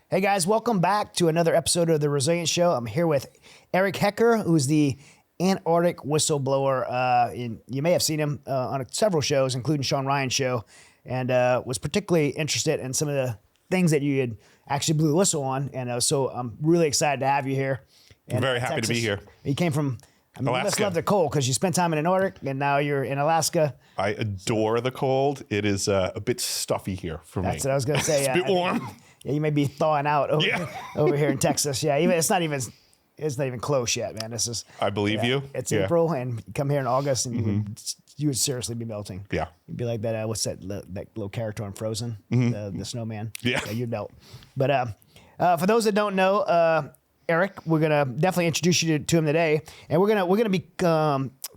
Hey guys, welcome back to another episode of the Resilience Show. I'm here with Eric Hecker, who's the Antarctic whistleblower. And you may have seen him on several shows, including Sean Ryan's show, and was particularly interested in some of the things that you had actually blew the whistle on. And so I'm really excited to have you here. I'm very happy to be here. You came from, you must love the cold because you spent time in Antarctic and now you're in Alaska. I adore the cold. It is a bit stuffy here for me. That's what I was going to say. It's a bit warm. Yeah, you may be thawing out over here in Texas. Yeah, it's not even close yet, man. This is. I believe you. It's April, and you come here in August, and you would seriously be melting. Yeah, you'd be like that. What's that little character on Frozen? The snowman. Yeah, you'd melt. But for those that don't know, Eric, we're gonna definitely introduce you to him today, and we're gonna be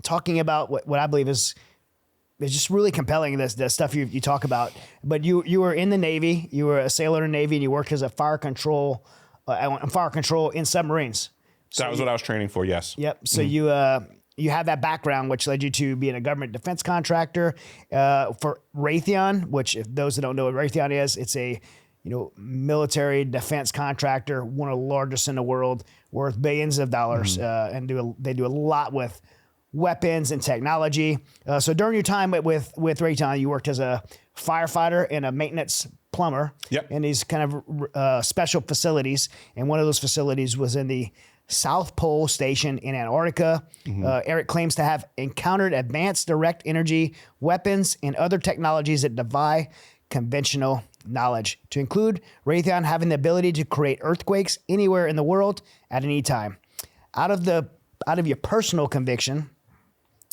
talking about what I believe is. It's just really compelling, the stuff you talk about. But you were in the Navy, you were a sailor in the Navy, and you worked as a fire control in submarines. So that was what I was training for, yes. Yep. So you have that background, which led you to being a government defense contractor for Raytheon, which, if those that don't know what Raytheon is, it's a military defense contractor, one of the largest in the world, worth billions of dollars, and they do a lot with weapons and technology. So during your time with Raytheon, you worked as a firefighter and a maintenance plumber in these kind of special facilities. And one of those facilities was in the South Pole Station in Antarctica. Eric claims to have encountered advanced direct energy weapons and other technologies that defy conventional knowledge, to include Raytheon having the ability to create earthquakes anywhere in the world at any time. Out of your personal conviction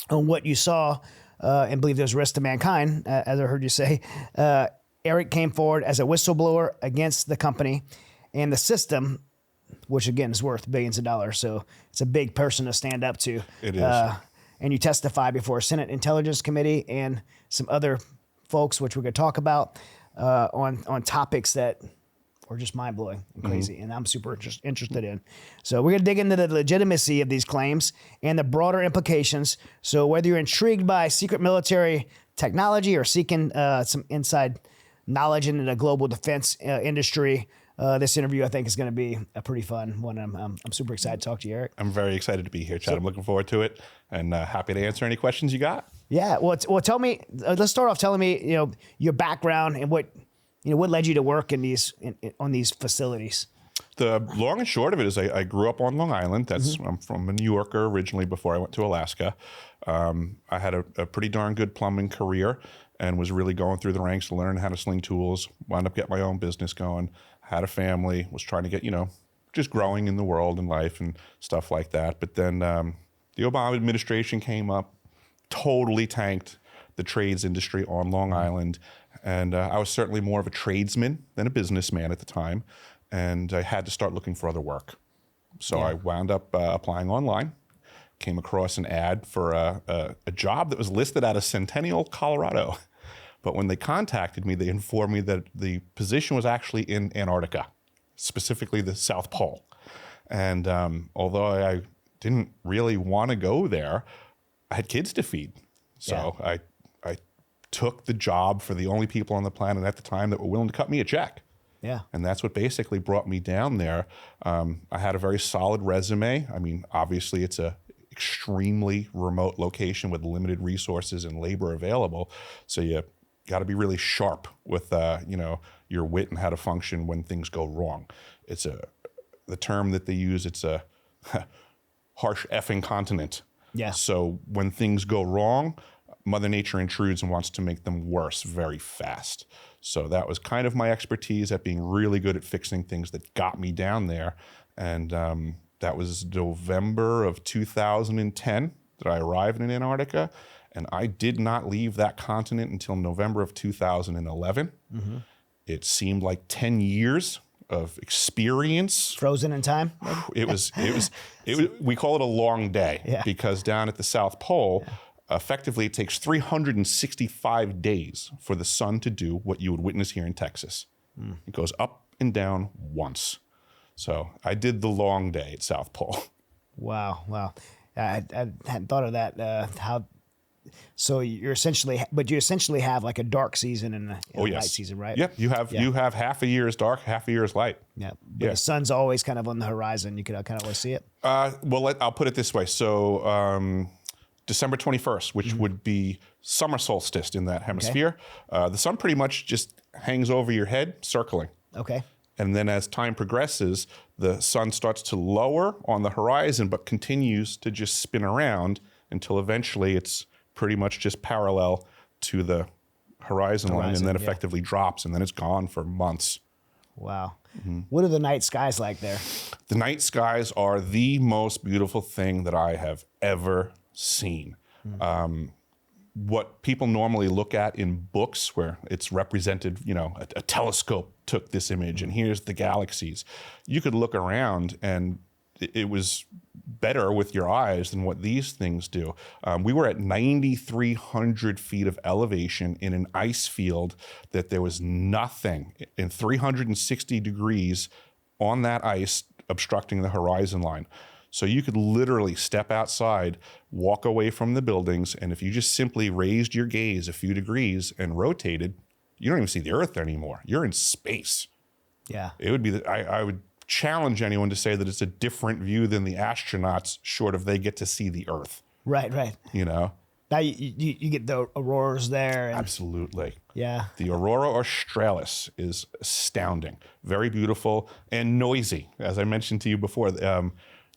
on what you saw and believe there's risk to mankind, as I heard you say, Eric came forward as a whistleblower against the company and the system, which again is worth billions of dollars. So it's a big person to stand up to. It is. And you testify before a Senate Intelligence Committee and some other folks, which we're going to talk about on topics that are just mind-blowing and crazy, and I'm super interested in. So we're going to dig into the legitimacy of these claims and the broader implications. So whether you're intrigued by secret military technology or seeking some inside knowledge into the global defense industry, this interview I think is going to be a pretty fun one. I'm super excited to talk to you, Eric. I'm very excited to be here, Chad. I'm looking forward to it, and happy to answer any questions you got. Yeah, well, tell me. Let's start off telling me, your background and what led you to work on these facilities. The long and short of it is I grew up on Long Island. I'm from a New Yorker originally before I went to Alaska. I had a pretty darn good plumbing career and was really going through the ranks to learn how to sling tools, wound up getting my own business going, had a family, was trying to get, just growing in the world and life and stuff like that. But then the Obama administration came up, totally tanked the trades industry on Long Island. And I was certainly more of a tradesman than a businessman at the time. And I had to start looking for other work. So I wound up applying online, came across an ad for a job that was listed out of Centennial, Colorado. But when they contacted me, they informed me that the position was actually in Antarctica, specifically the South Pole. And although I didn't really want to go there, I had kids to feed. So I took the job for the only people on the planet at the time that were willing to cut me a check. Yeah. And that's what basically brought me down there. I had a very solid resume. I mean, obviously it's a extremely remote location with limited resources and labor available. So you got to be really sharp with, your wit and how to function when things go wrong. It's the term that they use, it's a harsh effing continent. Yeah. So when things go wrong, Mother Nature intrudes and wants to make them worse very fast. So that was kind of my expertise at being really good at fixing things that got me down there. And that was November of 2010 that I arrived in Antarctica. And I did not leave that continent until November of 2011. It seemed like 10 years of experience. Frozen in time? It was, we call it a long day because down at the South Pole, effectively, it takes 365 days for the sun to do what you would witness here in Texas. It goes up and down once. So I did the long day at South Pole. Wow. I hadn't thought of that, how So you essentially have like a dark season and a light season, right? Yep. You have half a year is dark, half a year is light. Yeah. But the sun's always kind of on the horizon. You can kind of always see it. Well, I'll put it this way. So December 21st, which would be summer solstice in that hemisphere, the sun pretty much just hangs over your head, circling. Okay. And then as time progresses, the sun starts to lower on the horizon, but continues to just spin around until eventually it's pretty much just parallel to the horizon line, and then effectively drops, and then it's gone for months. Wow. What are the night skies like there? The night skies are the most beautiful thing that I have ever seen. What people normally look at in books where it's represented, a telescope took this image and here's the galaxies. You could look around and it was better with your eyes than what these things do. We were at 9,300 feet of elevation in an ice field that there was nothing in 360 degrees on that ice obstructing the horizon line. So you could literally step outside, walk away from the buildings, and if you just simply raised your gaze a few degrees and rotated, you don't even see the Earth anymore. You're in space. Yeah. It would be, I would challenge anyone to say that it's a different view than the astronauts, short of they get to see the Earth. Right. Now you get the auroras there. And, absolutely. Yeah. The Aurora Australis is astounding, very beautiful and noisy. As I mentioned to you before,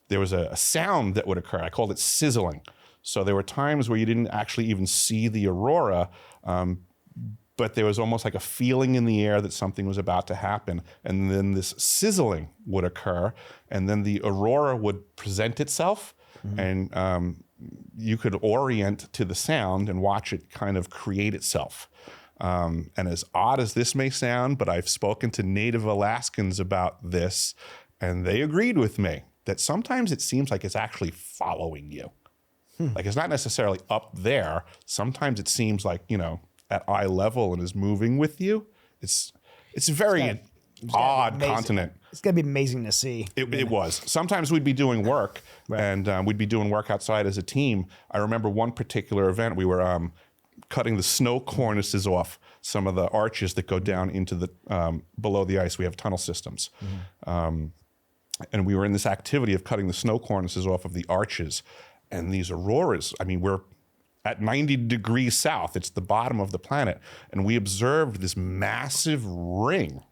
there was a sound that would occur. I called it sizzling. So there were times where you didn't actually even see the aurora, but there was almost like a feeling in the air that something was about to happen. And then this sizzling would occur, and then the aurora would present itself, and you could orient to the sound and watch it kind of create itself. And as odd as this may sound, but I've spoken to Native Alaskans about this, and they agreed with me that sometimes it seems like it's actually following you. Like it's not necessarily up there. Sometimes it seems like, at eye level and is moving with you. It's a very odd continent. It's gonna be amazing to see. It was. Sometimes we'd be doing work and we'd be doing work outside as a team. I remember one particular event, we were cutting the snow cornices off some of the arches that go down into the, below the ice. We have tunnel systems. And we were in this activity of cutting the snow cornices off of the arches. And these auroras, we're at 90 degrees south. It's the bottom of the planet. And we observed this massive ring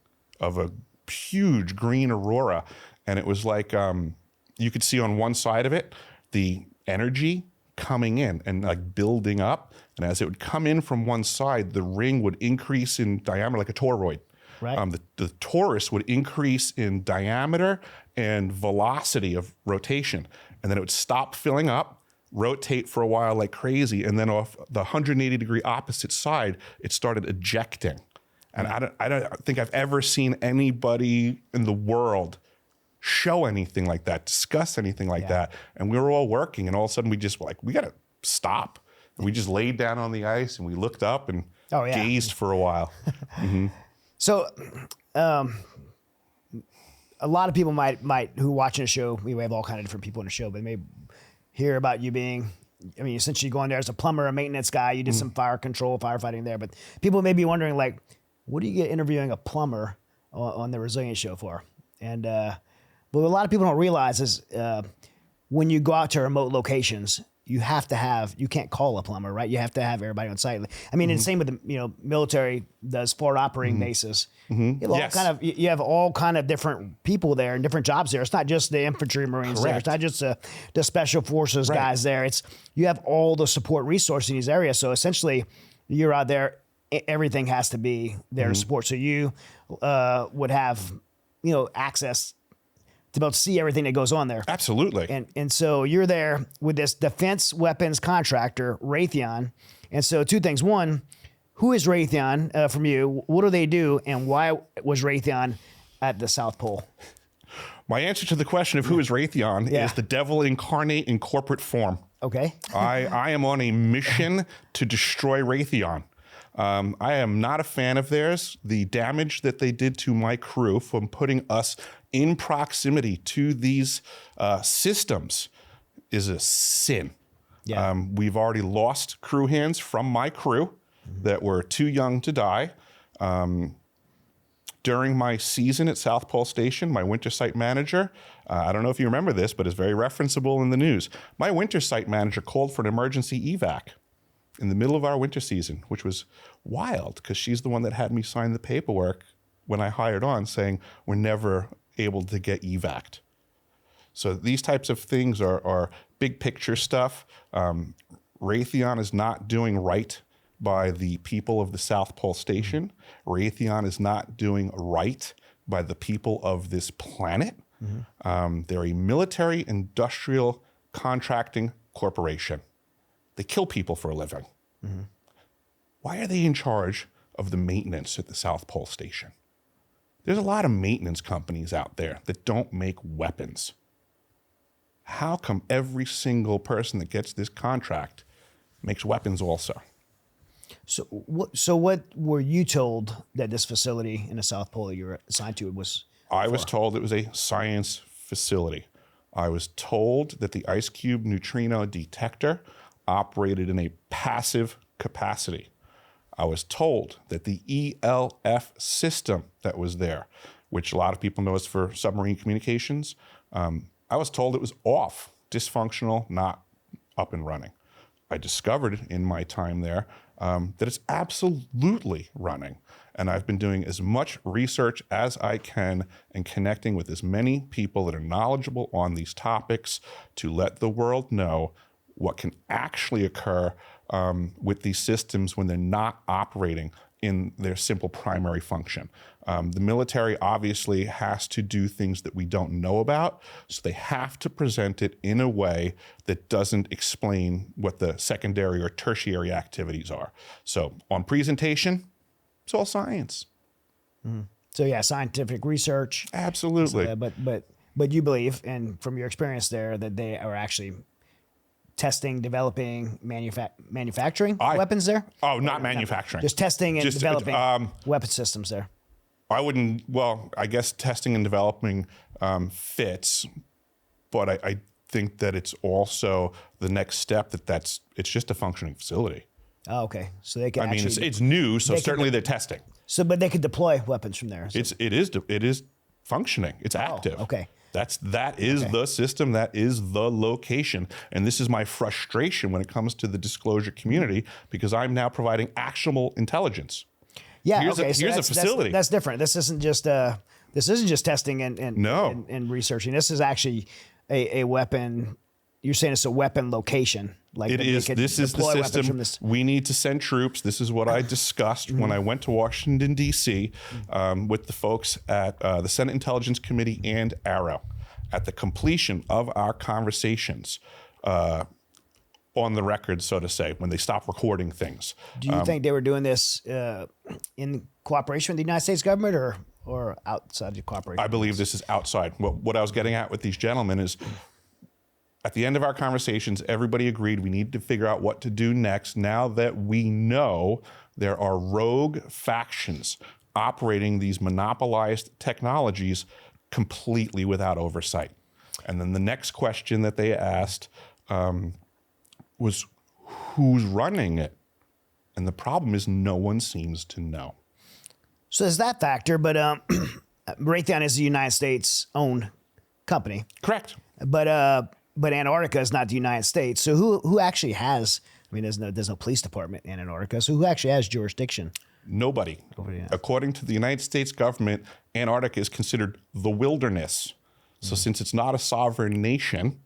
of a huge green aurora. And it was like, you could see on one side of it, the energy coming in and like building up. And as it would come in from one side, the ring would increase in diameter like a toroid. Right. The torus would increase in diameter and velocity of rotation. And then it would stop filling up, rotate for a while like crazy, and then off the 180 degree opposite side, it started ejecting. And I don't think I've ever seen anybody in the world show anything like that, discuss anything like that. And we were all working, and all of a sudden we just were like, we got to stop. And we just laid down on the ice and we looked up and gazed for a while. So, a lot of people might who watching a show, we have all kind of different people in the show, but they may hear about you being, essentially going there as a plumber, a maintenance guy. You did some fire control, firefighting there, but people may be wondering, like, what do you get interviewing a plumber on the Resilience show for? And what a lot of people don't realize is when you go out to remote locations, you can't call a plumber, right? You have to have everybody on site. And the same with the, military does forward operating bases. You have all kind of different people there and different jobs there. It's not just the infantry Marines there. It's not just the special forces guys there. You have all the support resources in these areas. So essentially you're out there, everything has to be there to support. So you would have, access to be able to see everything that goes on there. Absolutely. And so you're there with this defense weapons contractor, Raytheon. And so two things. One, who is Raytheon from you? What do they do? And why was Raytheon at the South Pole? My answer to the question of who is Raytheon is the devil incarnate in corporate form. Okay. I am on a mission to destroy Raytheon. I am not a fan of theirs. The damage that they did to my crew from putting us in proximity to these systems is a sin. Yeah. We've already lost crew hands from my crew that were too young to die. During my season at South Pole Station, my winter site manager, I don't know if you remember this, but it's very referenceable in the news. My winter site manager called for an emergency evac in the middle of our winter season, which was wild because she's the one that had me sign the paperwork when I hired on saying we're never able to get evac'd. So these types of things are big picture stuff. Raytheon is not doing right by the people of the South Pole Station. Raytheon is not doing right by the people of this planet. They're a military industrial contracting corporation. They kill people for a living. Why are they in charge of the maintenance at the South Pole Station? There's a lot of maintenance companies out there that don't make weapons. How come every single person that gets this contract makes weapons also? So what were you told that this facility in the South Pole that you were assigned to was? I was told it was a science facility. I was told that the ice cube neutrino detector operated in a passive capacity. I was told that the ELF system that was there, which a lot of people know is for submarine communications, I was told it was off, dysfunctional, not up and running. I discovered in my time there that it's absolutely running. And I've been doing as much research as I can and connecting with as many people that are knowledgeable on these topics to let the world know what can actually occur with these systems when they're not operating in their simple primary function. The military obviously has to do things that we don't know about, so they have to present it in a way that doesn't explain what the secondary or tertiary activities are. So on presentation, it's all science. So yeah, scientific research. Absolutely. But you believe, and from your experience there, that they are actually testing, developing, manufacturing weapons there? Oh, not manufacturing. Just testing and developing weapon systems there. I wouldn't, well, I guess testing and developing fits, but I think that it's also the next step it's just a functioning facility. Oh, okay. So they can I mean, it's new, so certainly they're testing. So, but they could deploy weapons from there. So. It is functioning. It's active. Okay. That is the system. That is the location. And this is my frustration when it comes to the disclosure community, because I'm now providing actionable intelligence. Yeah. Here's a facility. That's different. This isn't just testing and researching. This is actually a weapon. You're saying it's a weapon location. Like it is. This is the system. We need to send troops. This is what I discussed when I went to Washington, D.C. With the folks at the Senate Intelligence Committee and AARO. At the completion of our conversations, on the record, so to say, when they stop recording things. Do you think they were doing this in cooperation with the United States government or outside the cooperation? I believe this is outside. What I was getting at with these gentlemen is, at the end of our conversations, everybody agreed we need to figure out what to do next now that we know there are rogue factions operating these monopolized technologies completely without oversight. And then the next question that they asked was, who's running it? And the problem is no one seems to know. So there's that factor, but Raytheon is a United States-owned company. Correct. But Antarctica is not the United States. So who actually has? I mean, there's no police department in Antarctica. So who actually has jurisdiction? Nobody. According to the United States government, Antarctica is considered the wilderness. So since it's not a sovereign nation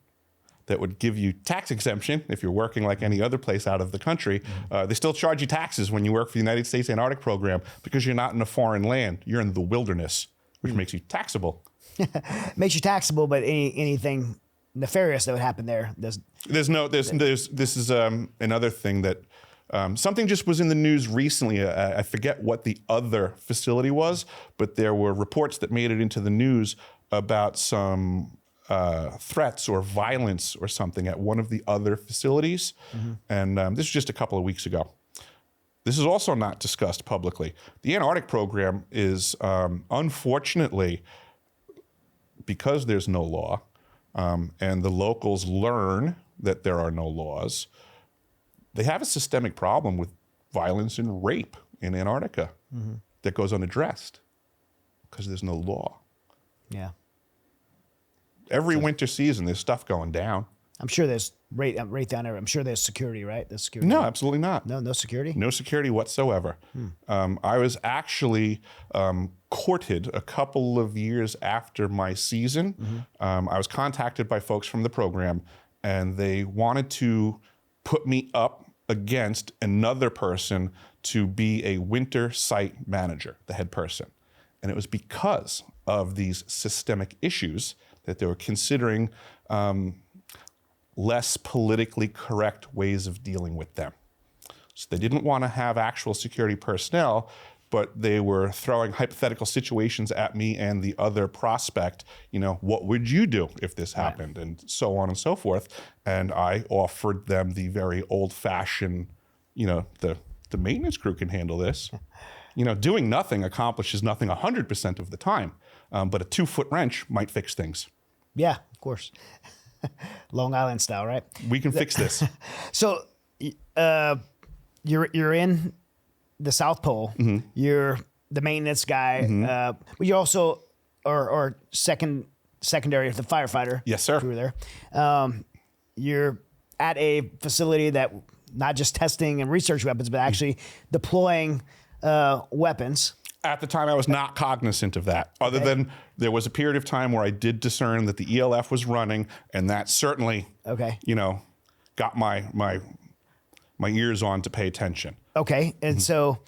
that would give you tax exemption if you're working like any other place out of the country, they still charge you taxes when you work for the United States Antarctic Program because you're not in a foreign land. You're in the wilderness, which makes you taxable. Makes you taxable, but anything nefarious that would happen there. This is another thing that something just was in the news recently. I forget what the other facility was, but there were reports that made it into the news about some threats or violence or something at one of the other facilities. And this was just a couple of weeks ago. This is also not discussed publicly. The Antarctic program is, unfortunately, because there's no law, and the locals learn that there are no laws, they have a systemic problem with violence and rape in Antarctica that goes unaddressed because there's no law. Yeah. Every winter season, there's stuff going down. I'm sure there's Raytheon. I'm sure there's security, right? There's security. No, absolutely not. No security. No security whatsoever. I was actually courted a couple of years after my season. I was contacted by folks from the program, and they wanted to put me up against another person to be a winter site manager, the head person. And it was because of these systemic issues that they were considering less politically correct ways of dealing with them. So they didn't want to have actual security personnel, but they were throwing hypothetical situations at me and the other prospect. You know, what would you do if this happened? And so on and so forth. And I offered them the very old-fashioned, you know, the maintenance crew can handle this. You know, doing nothing accomplishes nothing 100% of the time, but a 2-foot wrench might fix things. Yeah, of course. Long Island style, right? We can fix this. So you're in the South Pole. You're the maintenance guy, but you also are secondary, the firefighter. Yes, sir. You were there. You're at a facility that not just testing and research weapons, but actually deploying weapons. At the time, I was not cognizant of that, other than there was a period of time where I did discern that the ELF was running, and that certainly, you know, got my ears on to pay attention. Okay, and so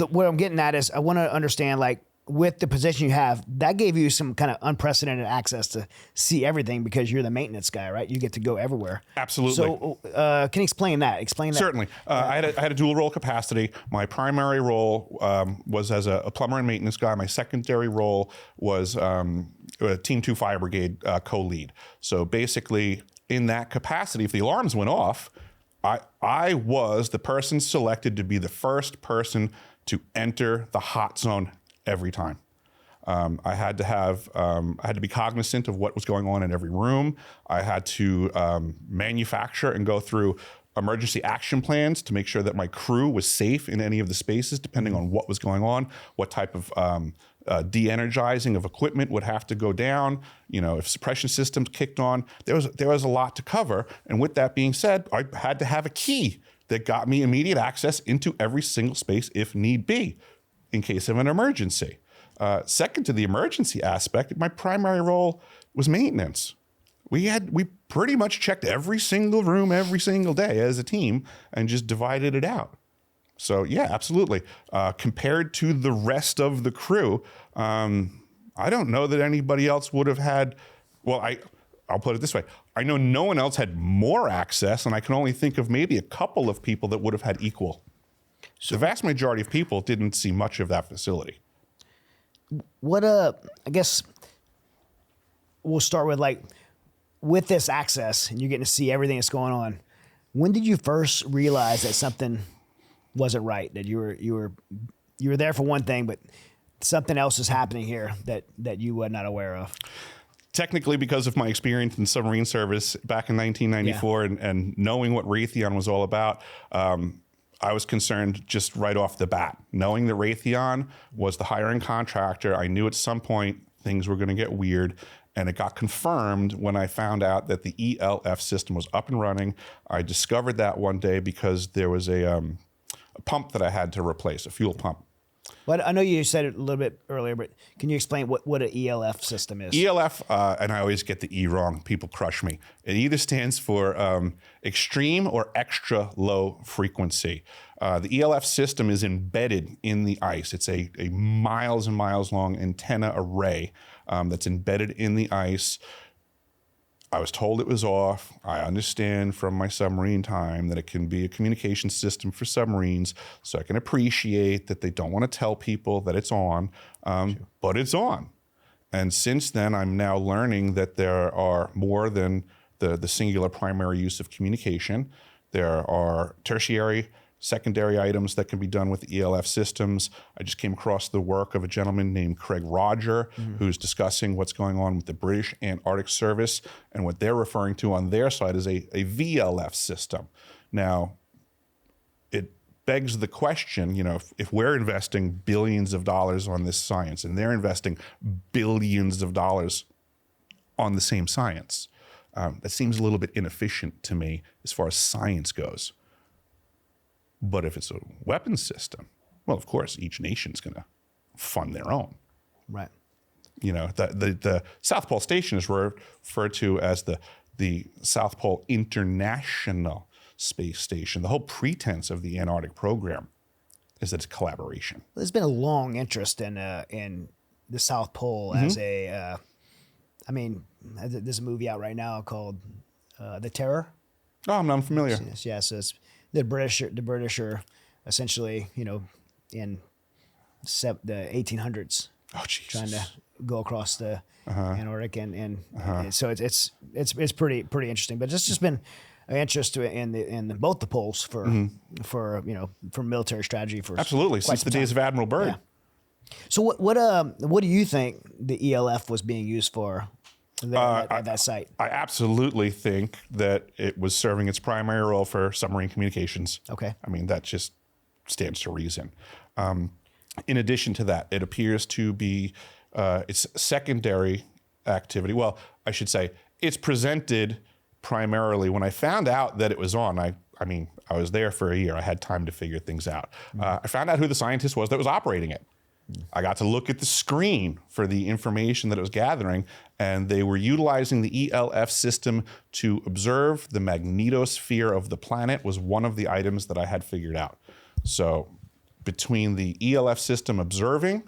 what I'm getting at is I want to understand, like, with the position you have, that gave you some kind of unprecedented access to see everything because you're the maintenance guy, right? You get to go everywhere. Absolutely. So can you explain that? Explain that. Certainly. I had a dual role capacity. My primary role was as a plumber and maintenance guy. My secondary role was a Team 2 Fire Brigade co-lead. So basically, in that capacity, if the alarms went off, I was the person selected to be the first person to enter the hot zone every time. I had to be cognizant of what was going on in every room. I had to manufacture and go through emergency action plans to make sure that my crew was safe in any of the spaces, depending on what was going on, what type of de-energizing of equipment would have to go down. You know, if suppression systems kicked on, there was a lot to cover. And with that being said, I had to have a key that got me immediate access into every single space if need be, in case of an emergency. Second to the emergency aspect, my primary role was maintenance. We pretty much checked every single room every single day as a team and just divided it out. So yeah, absolutely. Compared to the rest of the crew, I don't know that anybody else would have had, well, I'll put it this way. I know no one else had more access, and I can only think of maybe a couple of people that would have had equal. So the vast majority of people didn't see much of that facility. What I guess we'll start with, like, with this access and you're getting to see everything that's going on. When did you first realize that something wasn't right? That you were there for one thing, but something else is happening here that you were not aware of? Technically, because of my experience in submarine service back in 1994 and knowing what Raytheon was all about, I was concerned just right off the bat. Knowing that Raytheon was the hiring contractor, I knew at some point things were going to get weird. And it got confirmed when I found out that the ELF system was up and running. I discovered that one day because there was a pump that I had to replace, a fuel pump. Well, I know you said it a little bit earlier, but can you explain what an ELF system is? ELF, and I always get the E wrong. People crush me. It either stands for extreme or extra low frequency. The ELF system is embedded in the ice. It's a miles and miles long antenna array that's embedded in the ice. I was told it was off. I understand from my submarine time that it can be a communication system for submarines, so I can appreciate that they don't want to tell people that it's on, but it's on. And since then, I'm now learning that there are more than the singular primary use of communication. There are tertiary, secondary items that can be done with ELF systems. I just came across the work of a gentleman named Craig Roger, who's discussing what's going on with the British Antarctic Service, and what they're referring to on their side is a VLF system. Now, it begs the question, you know, if we're investing billions of dollars on this science and they're investing billions of dollars on the same science, that seems a little bit inefficient to me as far as science goes. But if it's a weapons system, well, of course, each nation's going to fund their own. Right. You know, the South Pole Station is referred to as the South Pole International Space Station. The whole pretense of the Antarctic program is that it's collaboration. There's been a long interest in the South Pole as a. I mean, there's a movie out right now called The Terror. Oh, I'm not familiar. Yeah, so it's the British are essentially, you know, in the 1800s, trying to go across the Antarctic, and so it's pretty interesting. But it's just been an interest in both the poles for you know, for military strategy for absolutely since the days of Admiral Byrd. Yeah. So what do you think the ELF was being used for at that site? I absolutely think that it was serving its primary role for submarine communications. Okay. I mean, that just stands to reason. In addition to that, it appears to be its secondary activity. Well, I should say it's presented primarily when I found out that it was on. I mean, I was there for a year. I had time to figure things out. I found out who the scientist was that was operating it. I got to look at the screen for the information that it was gathering, and they were utilizing the ELF system to observe the magnetosphere of the planet was one of the items that I had figured out. So between the ELF system observing,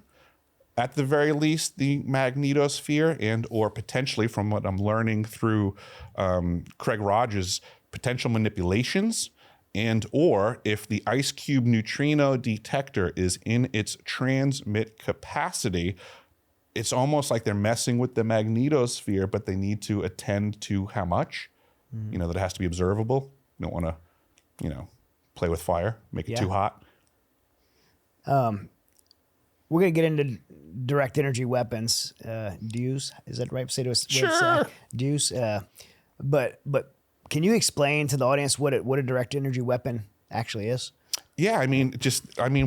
at the very least, the magnetosphere, and or potentially, from what I'm learning through Craig Rogers' potential manipulations, and or if the ice cube neutrino detector is in its transmit capacity, it's almost like they're messing with the magnetosphere, but they need to attend to how much, you know, that it has to be observable. You don't want to, you know, play with fire, make it too hot. We're going to get into direct energy weapons, DEWs. Is that right? Sure. DEWs. But can you explain to the audience what a direct energy weapon actually is? Yeah, I mean,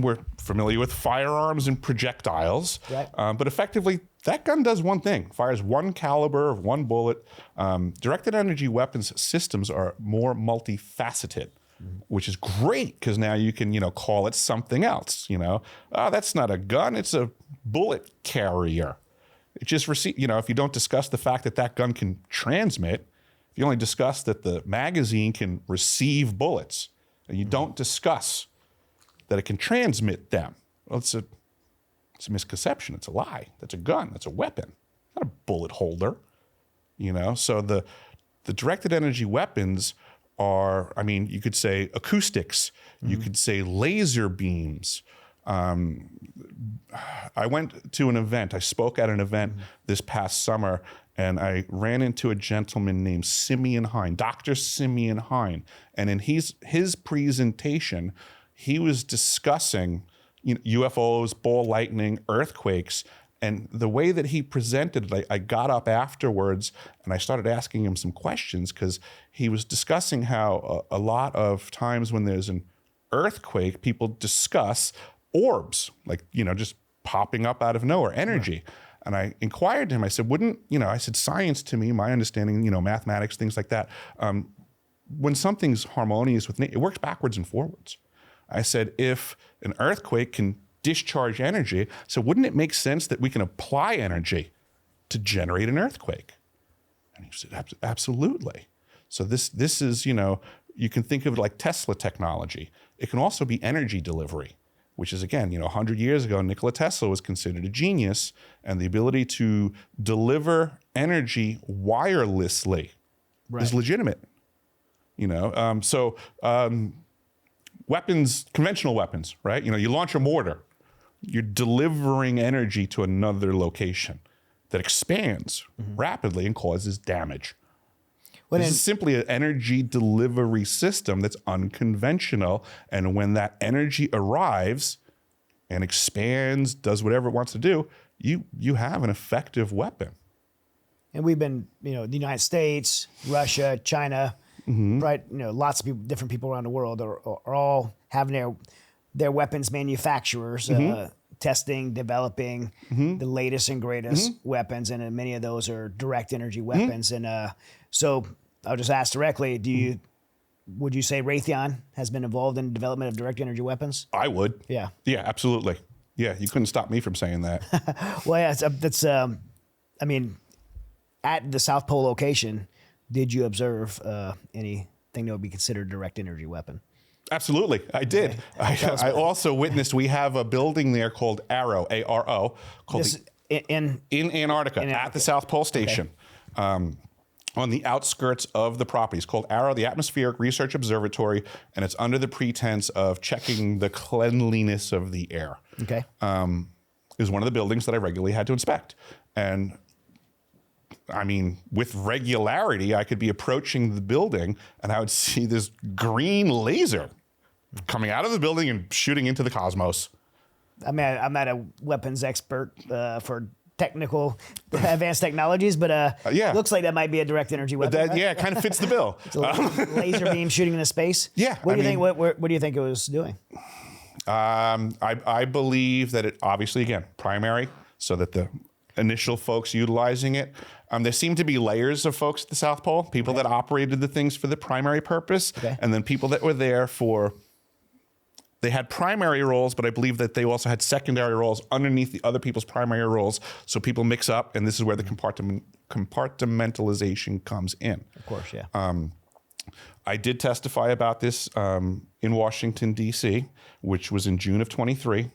we're familiar with firearms and projectiles, right. But effectively, that gun does one thing: fires one caliber of one bullet. Directed energy weapons systems are more multifaceted, which is great because now you can, you know, call it something else. You know, that's not a gun; it's a bullet carrier. It just you know, if you don't discuss the fact that that gun can transmit, if you only discuss that the magazine can receive bullets, and you don't discuss that it can transmit them, well, it's a misconception. It's a lie. That's a gun. That's a weapon. Not a bullet holder. You know, so the directed energy weapons are, I mean, you could say acoustics. You could say laser beams. I went to an event. I spoke at an event this past summer, and I ran into a gentleman named Simeon Hine, Dr. Simeon Hine. And in his presentation, he was discussing, you know, UFOs, ball lightning, earthquakes. And the way that he presented it, I got up afterwards and I started asking him some questions, because he was discussing how a lot of times when there's an earthquake, people discuss orbs, like, you know, just popping up out of nowhere, energy. Yeah. And I inquired to him, I said, I said, science to me, my understanding, you know, mathematics, things like that, when something's harmonious with nature, it works backwards and forwards. I said, if an earthquake can discharge energy, so wouldn't it make sense that we can apply energy to generate an earthquake? And he said, absolutely. So this is, you know, you can think of it like Tesla technology. It can also be energy delivery, which is, again, you know, 100 years ago, Nikola Tesla was considered a genius, and the ability to deliver energy wirelessly is legitimate. You know, weapons, conventional weapons, right? You know, you launch a mortar, you're delivering energy to another location that expands rapidly and causes damage. This is simply an energy delivery system that's unconventional. And when that energy arrives and expands, does whatever it wants to do, you have an effective weapon. And we've been, the United States, Russia, China, right? Lots of people, different people around the world are all having their weapons manufacturers testing, developing the latest and greatest weapons, and many of those are direct energy weapons. And so I'll just ask directly: would you say Raytheon has been involved in the development of direct energy weapons? I would. Yeah. Yeah, absolutely. Yeah, you couldn't stop me from saying that. Well, yeah, that's. I mean, at the South Pole location, did you observe anything that would be considered a direct energy weapon? Absolutely, I did. Okay. I also witnessed. We have a building there called AARO, A-R-O, called in Antarctica, at the South Pole Station, on the outskirts of the property. It's called AARO, the Atmospheric Research Observatory, and it's under the pretense of checking the cleanliness of the air. Okay. Is one of the buildings that I regularly had to inspect, and I mean, with regularity, I could be approaching the building and I would see this green laser coming out of the building and shooting into the cosmos. I mean, I'm not a weapons expert for technical advanced technologies, but looks like that might be a direct energy weapon. Right? Yeah, it kind of fits the bill. It's a laser beam shooting into space. Yeah. What do you think? What do you think it was doing? I believe that it obviously, again, primary, so that the initial folks utilizing it. There seem to be layers of folks at the South Pole, people that operated the things for the primary purpose, and then people that were there they had primary roles, but I believe that they also had secondary roles underneath the other people's primary roles. So people mix up, and this is where the compartmentalization comes in. Of course, yeah. I did testify about this in Washington, D.C., which was in June of 23.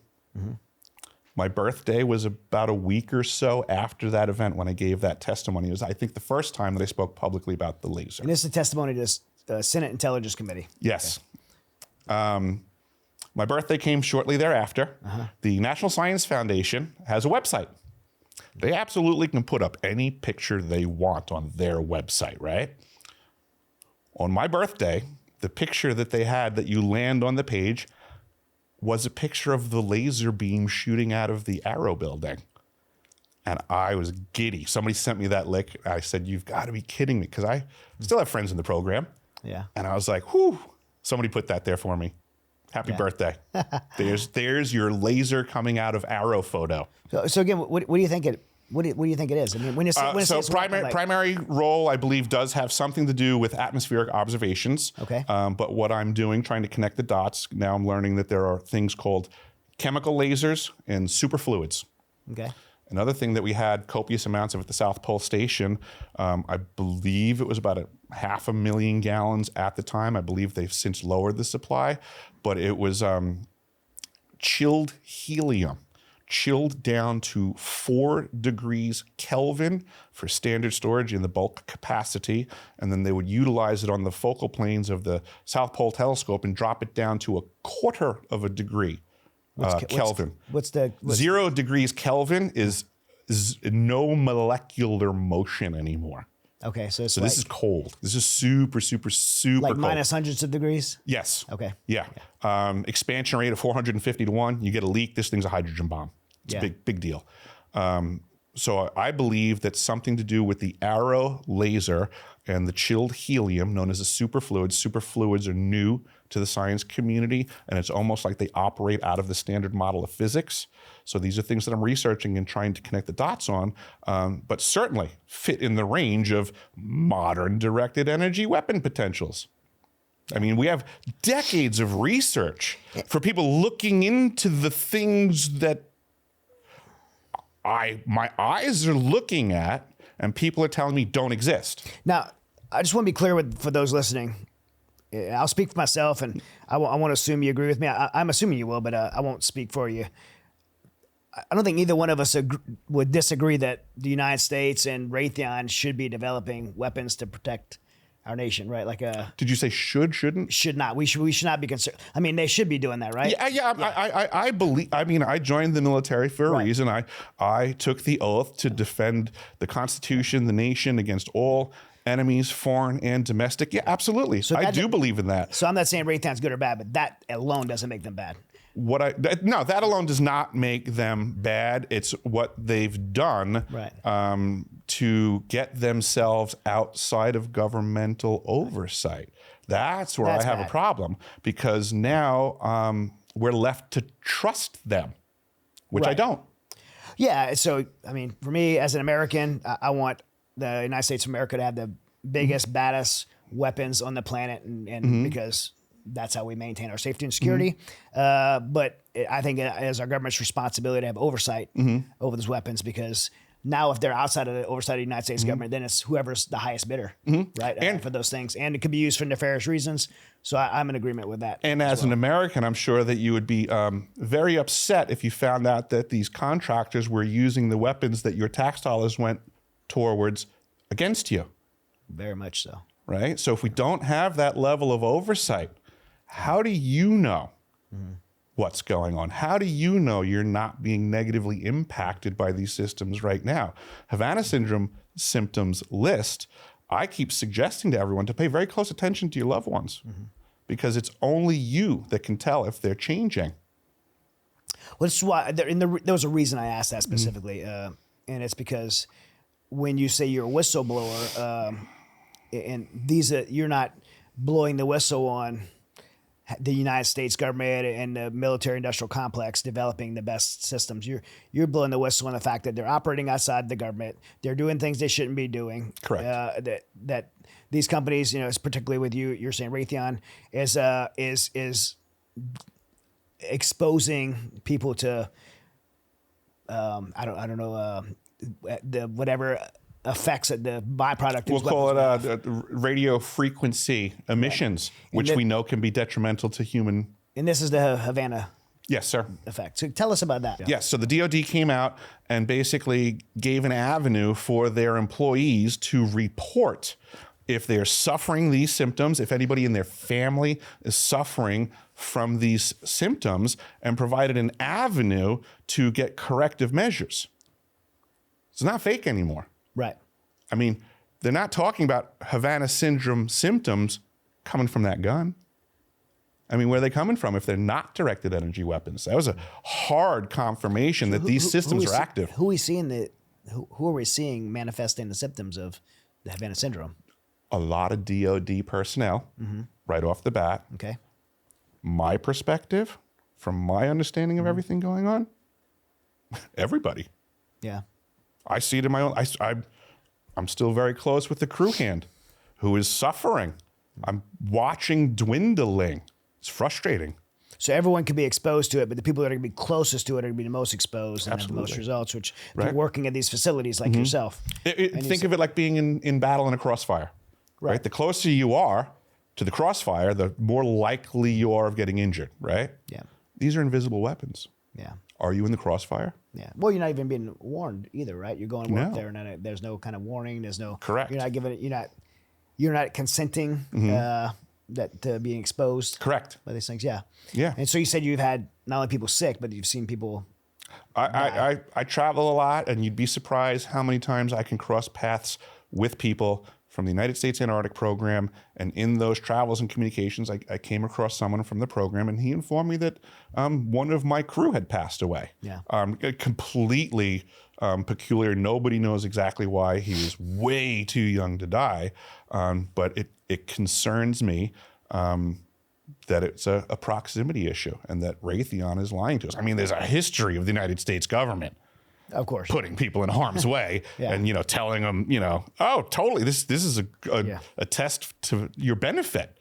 My birthday was about a week or so after that event when I gave that testimony. It was, I think, the first time that I spoke publicly about the laser. And this is a testimony to the Senate Intelligence Committee. Yes. Okay. My birthday came shortly thereafter. The National Science Foundation has a website. They absolutely can put up any picture they want on their website, right? On my birthday, the picture that they had that you land on the page was a picture of the laser beam shooting out of the AARO building. And I was giddy. Somebody sent me that link. I said, you've got to be kidding me, because I still have friends in the program. Yeah. And I was like, whew, somebody put that there for me. Happy birthday. There's your laser coming out of AARO photo. So again, what do you think it? What do you think it is? I mean, when you primary role, I believe, does have something to do with atmospheric observations. Okay. But what I'm doing, trying to connect the dots, now I'm learning that there are things called chemical lasers and superfluids. Okay. Another thing that we had copious amounts of at the South Pole Station, I believe it was about 500,000 gallons at the time. I believe they've since lowered the supply, but it was chilled helium, chilled down to 4 degrees Kelvin for standard storage in the bulk capacity. And then they would utilize it on the focal planes of the South Pole telescope and drop it down to 1/4 of a degree. Kelvin. 0 degrees Kelvin is no molecular motion anymore. Okay, so this is cold. This is super, super, super like cold. minus hundreds of degrees? Yes. Okay. Yeah. Expansion rate of 450 to 1. You get a leak, this thing's a hydrogen bomb. It's a big deal. So I believe that's something to do with the AARO laser and the chilled helium, known as a superfluid. Superfluids are new to the science community, and it's almost like they operate out of the standard model of physics. So these are things that I'm researching and trying to connect the dots on, but certainly fit in the range of modern directed energy weapon potentials. I mean, we have decades of research for people looking into the things that my eyes are looking at, and people are telling me don't exist. Now, I just want to be clear for those listening. I'll speak for myself, and I want to assume you agree with me. I'm assuming you will, but I won't speak for you. I don't think either one of us would disagree that the United States and Raytheon should be developing weapons to protect our nation, right? Did you say shouldn't? Should not. We should not be concerned. I mean, they should be doing that, right? Yeah. I believe. I mean, I joined the military for a reason. I took the oath to defend the Constitution, the nation against all enemies, foreign and domestic? Yeah, absolutely. So I do believe in that. So I'm not saying Raytheon's good or bad, but that alone doesn't make them bad. No, that alone does not make them bad. It's what they've done to get themselves outside of governmental oversight. That's where I have a problem, because now we're left to trust them, which I don't. Yeah. So, I mean, for me as an American, I want the United States of America to have the biggest, baddest weapons on the planet, and because that's how we maintain our safety and security. But I think it is our government's responsibility to have oversight over those weapons, because now if they're outside of the oversight of the United States government, then it's whoever's the highest bidder, right? And for those things. And it could be used for nefarious reasons. So I'm in agreement with that. And as an American, I'm sure that you would be very upset if you found out that these contractors were using the weapons that your tax dollars went towards against you. Very much so. Right? So if we don't have that level of oversight, how do you know what's going on? How do you know you're not being negatively impacted by these systems right now? Havana syndrome symptoms list, I keep suggesting to everyone to pay very close attention to your loved ones, because it's only you that can tell if they're changing. Well, this is why there was a reason I asked that specifically, and it's because when you say you're a whistleblower, and you're not blowing the whistle on the United States government and the military-industrial complex developing the best systems. You're blowing the whistle on the fact that they're operating outside the government. They're doing things they shouldn't be doing. Correct. That these companies, particularly with you're saying Raytheon is exposing people to I don't know the whatever effects of the byproduct. We'll call it radio frequency emissions, which we know can be detrimental to human. And this is the Havana Yes, sir. effect. So tell us about that. Yes, so the DoD came out and basically gave an avenue for their employees to report if they're suffering these symptoms, if anybody in their family is suffering from these symptoms, and provided an avenue to get corrective measures. It's not fake anymore. Right. I mean, they're not talking about Havana syndrome symptoms coming from that gun. I mean, where are they coming from if they're not directed energy weapons? That was a hard confirmation that these systems are active. Who are we seeing manifesting the symptoms of the Havana syndrome? A lot of DoD personnel right off the bat. Okay. My perspective, from my understanding of everything going on, everybody. Yeah. I see it in my own. I'm still very close with the crew hand who is suffering. I'm watching dwindling. It's frustrating. So everyone can be exposed to it, but the people that are going to be closest to it are going to be the most exposed and have the most results, which if you're working at these facilities like yourself. Think of it like being in battle in a crossfire, right? The closer you are to the crossfire, the more likely you are of getting injured, right? Yeah. These are invisible weapons. Yeah. Are you in the crossfire? Yeah. Well, you're not even being warned either, right? You're going to work there, and there's no kind of warning. There's no. Correct. You're not giving it. You're not consenting that to being exposed. Correct. By these things. Yeah. Yeah. And so you said you've had not only people sick, but you've seen people. I travel a lot, and you'd be surprised how many times I can cross paths with people from the United States Antarctic program. And in those travels and communications, I came across someone from the program, and he informed me that one of my crew had passed away. Yeah. Completely peculiar. Nobody knows exactly why. He was way too young to die. But it concerns me that it's a proximity issue and that Raytheon is lying to us. I mean, there's a history of the United States government, of course, putting people in harm's way and, telling them, oh, totally, this is a test to your benefit.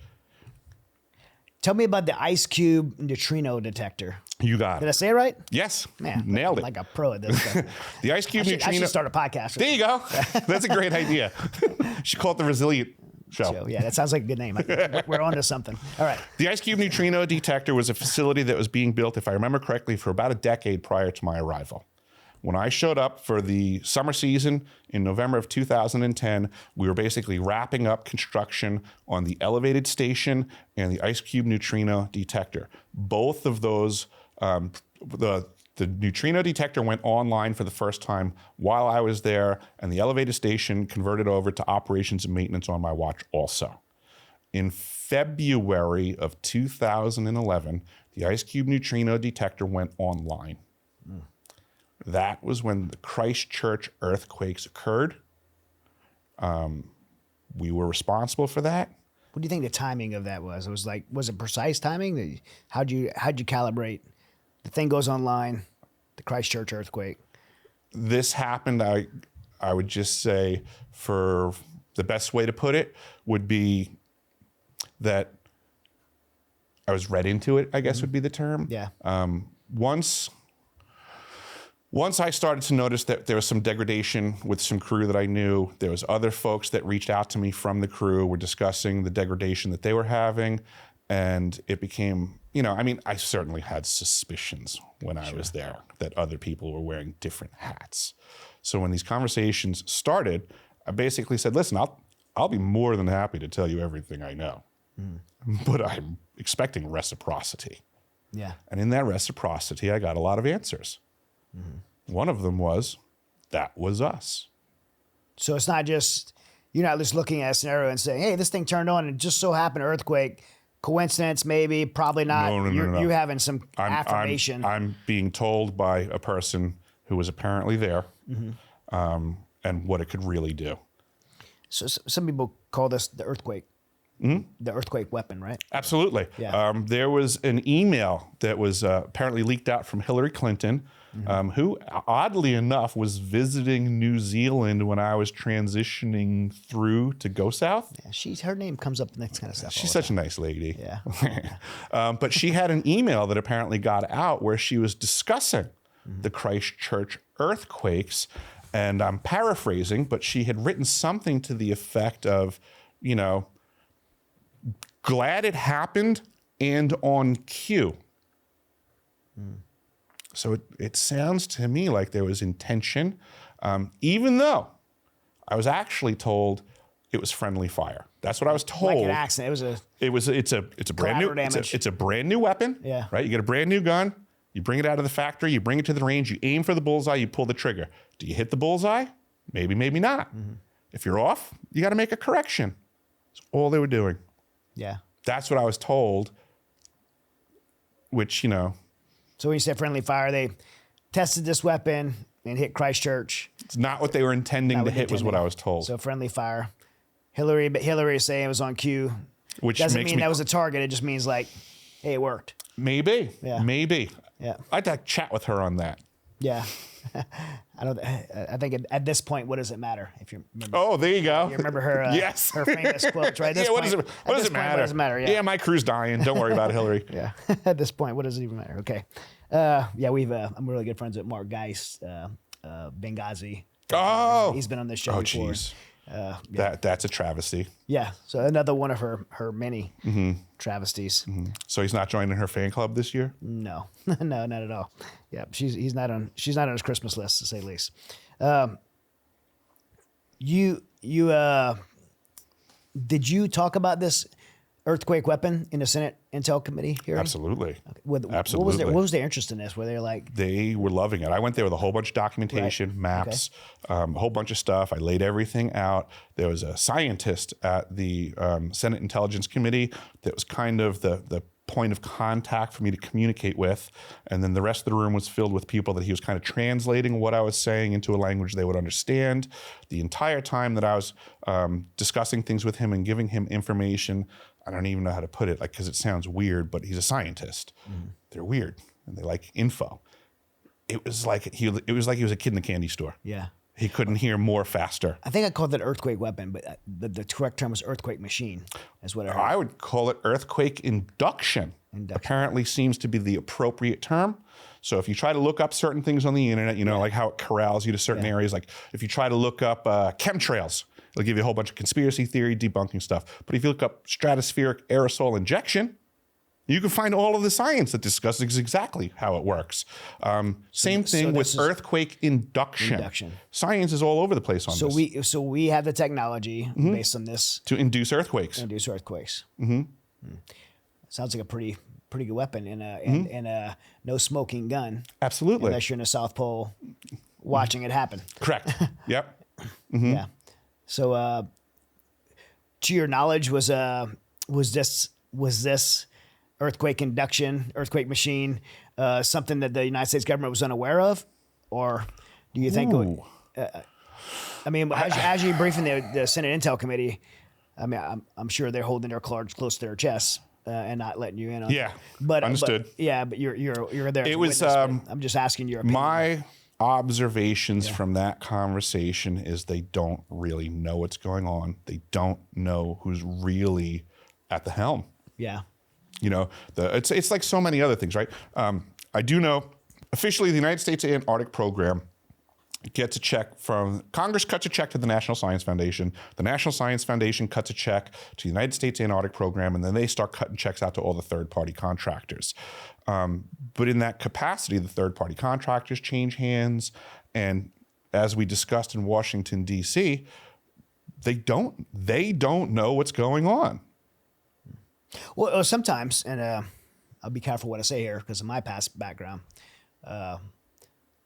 Tell me about the ice cube neutrino detector. You got it. Did I say it right? Yes. Man, nailed it. Like a pro at this stuff. The ice cube neutrino. I should start a podcast. There you go. That's a great idea. You should call it the Resilient Show. Yeah, that sounds like a good name. We're on to something. All right. The ice cube neutrino detector was a facility that was being built, if I remember correctly, for about a decade prior to my arrival. When I showed up for the summer season in November of 2010, we were basically wrapping up construction on the elevated station and the ice cube neutrino detector. Both of those The neutrino detector went online for the first time while I was there, and the elevator station converted over to operations and maintenance on my watch also. In February of 2011, the IceCube neutrino detector went online. That was when the Christchurch earthquakes occurred. We were responsible for that. What do you think the timing of that was? Was it precise timing? How'd you calibrate? The thing goes online, the Christchurch earthquake. This happened, I would just say, for the best way to put it, would be that I was read into it, I guess would be the term. Yeah. Once I started to notice that there was some degradation with some crew that I knew, there was other folks that reached out to me from the crew, were discussing the degradation that they were having, and it became, I certainly had suspicions when I was there that other people were wearing different hats. So when these conversations started, I basically said, listen, I'll be more than happy to tell you everything I know, but I'm expecting reciprocity. Yeah. And in that reciprocity, I got a lot of answers. One of them was, that was us. So it's not just, you're not just looking at a scenario and saying, hey, this thing turned on and just so happened earthquake. Coincidence, maybe, probably not. No. You're having some affirmation. I'm being told by a person who was apparently there, and what it could really do. So some people call this the earthquake. The earthquake weapon, right? Absolutely. Yeah. There was an email that was apparently leaked out from Hillary Clinton, who, oddly enough, was visiting New Zealand when I was transitioning through to go south. Yeah, her name comes up in this kind of stuff. She's such a nice lady. Yeah. But she had an email that apparently got out where she was discussing the Christchurch earthquakes. And I'm paraphrasing, but she had written something to the effect of, glad it happened and on cue. So it sounds to me like there was intention, even though I was actually told it was friendly fire. That's what I was told. Like an accident. It's a brand new it's a brand new weapon. Yeah. Right. You get a brand new gun. You bring it out of the factory. You bring it to the range. You aim for the bullseye. You pull the trigger. Do you hit the bullseye? Maybe, maybe not. If you're off, you got to make a correction. That's all they were doing. Yeah. That's what I was told. Which So when you say friendly fire, they tested this weapon and hit Christchurch. it's not what they were intending to hit. Was what I was told. So friendly fire. Hillary is saying it was on cue. Which doesn't makes mean me that was a target. It just means like, hey, it worked. Maybe. Yeah. Maybe. Yeah. I'd like to chat with her on that. Yeah. I think at this point, what does it matter if you remember? Oh, there you go. You remember her? Yes. Her famous quotes, right? What does it matter? What does it matter? Yeah. Yeah, my crew's dying. Don't worry about it, Hillary. Yeah. At this point, what does it even matter? Okay. I'm really good friends with Mark Geist, Benghazi. Oh. He's been on this show before. Geez. That's a travesty. Yeah. So another one of her many travesties. So he's not joining her fan club this year? No, no, not at all. Yeah, she's not on his Christmas list, to say the least. Did you talk about this earthquake weapon in the Senate Intel Committee hearing? Absolutely. Absolutely. What was their interest in this? Were they like... They were loving it. I went there with a whole bunch of documentation, Right. maps, a whole bunch of stuff. I laid everything out. There was a scientist at the Senate Intelligence Committee that was kind of the point of contact for me to communicate with. And then the rest of the room was filled with people that he was kind of translating what I was saying into a language they would understand. The entire time that I was discussing things with him and giving him information, I don't even know how to put it, because it sounds weird, but he's a scientist. They're weird and they like info. It was like he was a kid in the candy store. Yeah. He couldn't hear more faster. I think I called it earthquake weapon, but the correct term was earthquake machine, is what I heard. I would call it earthquake induction. Apparently seems to be the appropriate term. So if you try to look up certain things on the internet, like how it corrals you to certain areas, like if you try to look up chemtrails, it'll give you a whole bunch of conspiracy theory debunking stuff. But if you look up stratospheric aerosol injection, you can find all of the science that discusses exactly how it works. Same thing with earthquake induction. Science is all over the place on this. So we have the technology based on this to induce earthquakes. Sounds like a pretty pretty good weapon in a no smoking gun. Absolutely. Unless you're in the South Pole watching it happen. Correct. Yep. Yeah. So, to your knowledge, was this earthquake induction, earthquake machine, something that the United States government was unaware of, or do you think? I mean, as you briefing the Senate Intel Committee, I mean, I'm sure they're holding their cards close to their chests and not letting you in on. Yeah, but understood. But you're there. It was. I'm just asking your opinion. My observations from that conversation is they don't really know what's going on. They don't know who's really at the helm. Yeah. You know, it's like so many other things, right? I do know officially the United States Antarctic Program gets a check from Congress, cuts a check to the National Science Foundation. The National Science Foundation cuts a check to the United States Antarctic Program, and then they start cutting checks out to all the third-party contractors. But in that capacity, the third-party contractors change hands, and as we discussed in Washington, D.C., they don't know what's going on. Well, sometimes, and I'll be careful what I say here because of my past background.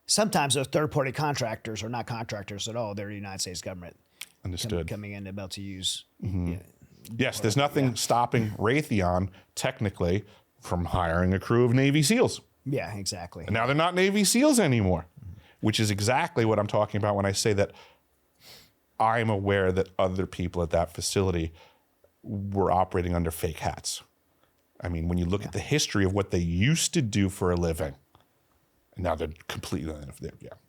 Sometimes those third-party contractors are not contractors at all. They're the United States government. Understood. Coming in about to use. Yes, there's nothing stopping Raytheon, technically, from hiring a crew of Navy SEALs. Yeah, exactly. And now they're not Navy SEALs anymore, which is exactly what I'm talking about when I say that I'm aware that other people at that facility were operating under fake hats. I mean, when you look at the history of what they used to do for a living, and now they're completely,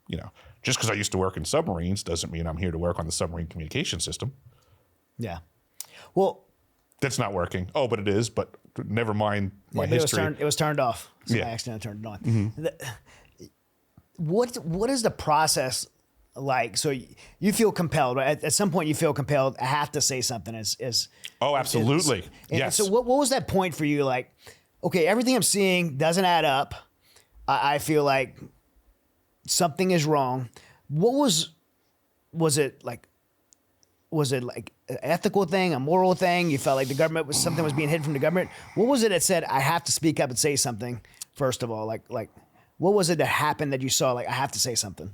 you know, just because I used to work in submarines doesn't mean I'm here to work on the submarine communication system. Yeah. Well, that's not working. Oh, but it is. But never mind my history. It was turned off. So I accidentally turned it on. What is the process like? So you feel compelled, right? At some point you feel compelled. I have to say something. Oh, absolutely. Yes. So what was that point for you? Like, okay, everything I'm seeing doesn't add up. I feel like something is wrong. What was it like an ethical thing, a moral thing? You felt like something was being hidden from the government. What was it that said, I have to speak up and say something? First of all, like what was it that happened that you saw, like, I have to say something?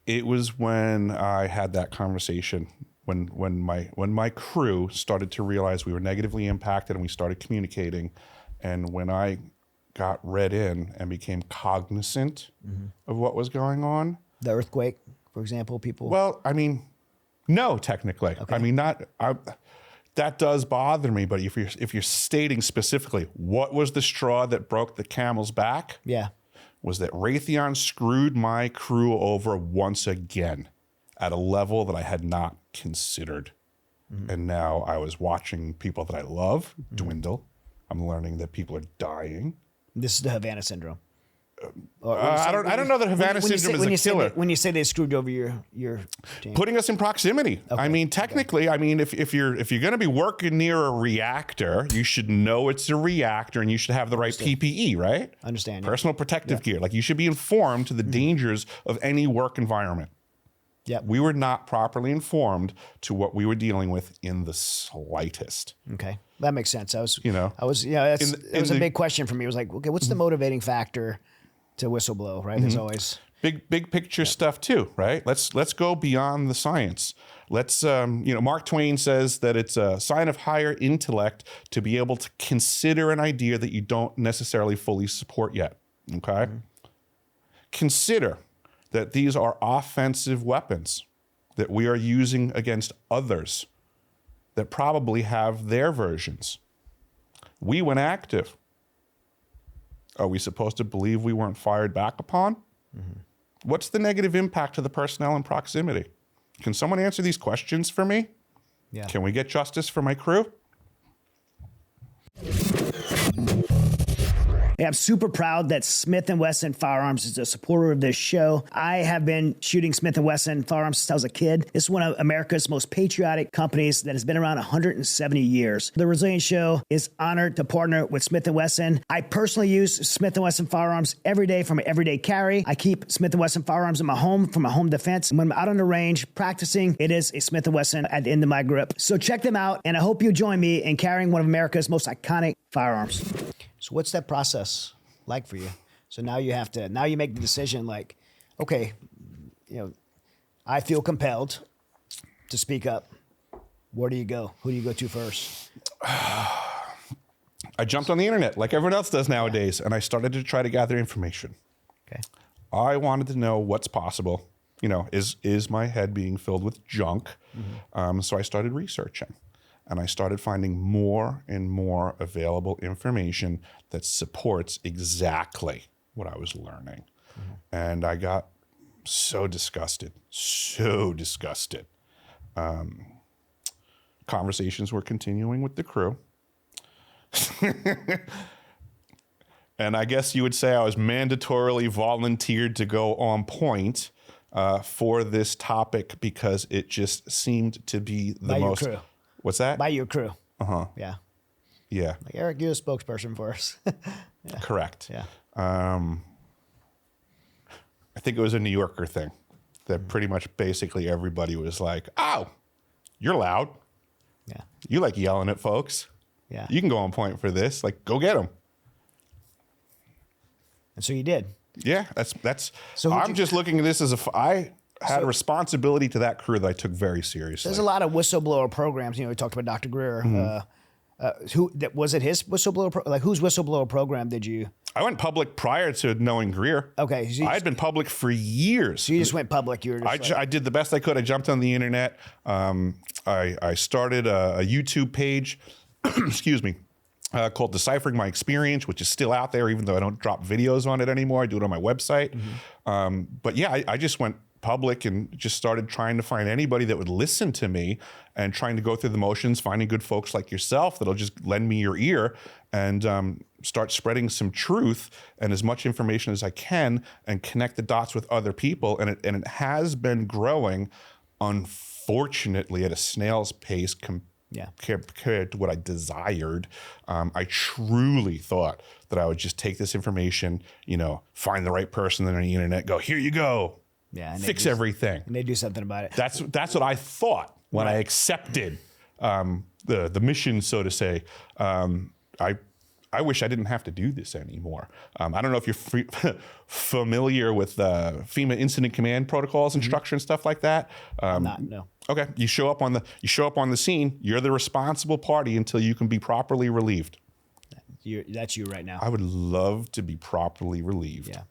It was when I had that conversation, when my crew started to realize we were negatively impacted and we started communicating. And when I got read in and became cognizant of what was going on. The earthquake, for example, people. Well, I mean, no, technically. Okay. I mean, that does bother me. But if you're stating specifically what was the straw that broke the camel's back, was that Raytheon screwed my crew over once again at a level that I had not considered. And now I was watching people that I love dwindle. I'm learning that people are dying. This is the Havana syndrome. I don't know that Havana syndrome is a killer. When you say they screwed over your team. Putting us in proximity. Okay. I mean, technically, I mean, if you're going to be working near a reactor, you should know it's a reactor and you should have the right PPE, right? Understand. Personal protective gear. Like, you should be informed to the dangers of any work environment. Yep. We were not properly informed to what we were dealing with in the slightest. Okay. That makes sense. It was a big question for me. It was like, okay, what's the motivating factor to whistleblow, right? There's always big picture stuff too, right? Let's go beyond the science. Let's Mark Twain says that it's a sign of higher intellect to be able to consider an idea that you don't necessarily fully support yet. Okay? Consider that these are offensive weapons that we are using against others that probably have their versions. We went active. Are we supposed to believe we weren't fired back upon? What's the negative impact to the personnel in proximity? Can someone answer these questions for me? Yeah. Can we get justice for my crew? And I'm super proud that Smith & Wesson Firearms is a supporter of this show. I have been shooting Smith & Wesson Firearms since I was a kid. It's one of America's most patriotic companies that has been around 170 years. The Resilience Show is honored to partner with Smith & Wesson. I personally use Smith & Wesson Firearms every day for my everyday carry. I keep Smith & Wesson Firearms in my home for my home defense. When I'm out on the range practicing, it is a Smith & Wesson at the end of my grip. So check them out, and I hope you join me in carrying one of America's most iconic firearms. So what's that process like for you? So now you make the decision like, okay, I feel compelled to speak up. Where do you go? Who do you go to first? I jumped on the internet like everyone else does nowadays, and I started to try to gather information. Okay. I wanted to know what's possible. Is my head being filled with junk? Mm-hmm. So I started researching, and I started finding more and more available information that supports exactly what I was learning. Mm-hmm. And I got so disgusted. Conversations were continuing with the crew. And I guess you would say I was mandatorily volunteered to go on point for this topic because it just seemed to be the By most. Your crew. What's that? By your crew. Uh-huh. Yeah. Yeah. Like, Eric, you're a spokesperson for us. Yeah. Correct. Yeah. I think it was a New Yorker thing that pretty much basically everybody was like, "Oh, you're loud. Yeah. You like yelling at folks. Yeah. You can go on point for this. Like, go get them." And so you did. Yeah, that's. So I'm just looking at this as I had a responsibility to that crew that I took very seriously. There's a lot of whistleblower programs. We talked about Dr. Greer. Mm-hmm. Was it his whistleblower? Whose whistleblower program did you? I went public prior to knowing Greer. Okay, so I had been public for years. So you just went public. You were. I did the best I could. I jumped on the internet. I started a YouTube page. Excuse me. Called Deciphering My Experience, which is still out there, even though I don't drop videos on it anymore. I do it on my website. Mm-hmm. But yeah, I just went public and just started trying to find anybody that would listen to me and trying to go through the motions, finding good folks like yourself that'll just lend me your ear and start spreading some truth and as much information as I can and connect the dots with other people. And it has been growing, unfortunately, at a snail's pace compared to what I desired. I truly thought that I would just take this information, find the right person on the internet, go, here you go. Yeah, and fix everything. And they do something about it. That's what I thought when I accepted the mission, so to say. I wish I didn't have to do this anymore. I don't know if you're familiar with FEMA incident command protocols and structure and stuff like that. No. Okay, you show up on the scene. You're the responsible party until you can be properly relieved. That's you right now. I would love to be properly relieved. Yeah.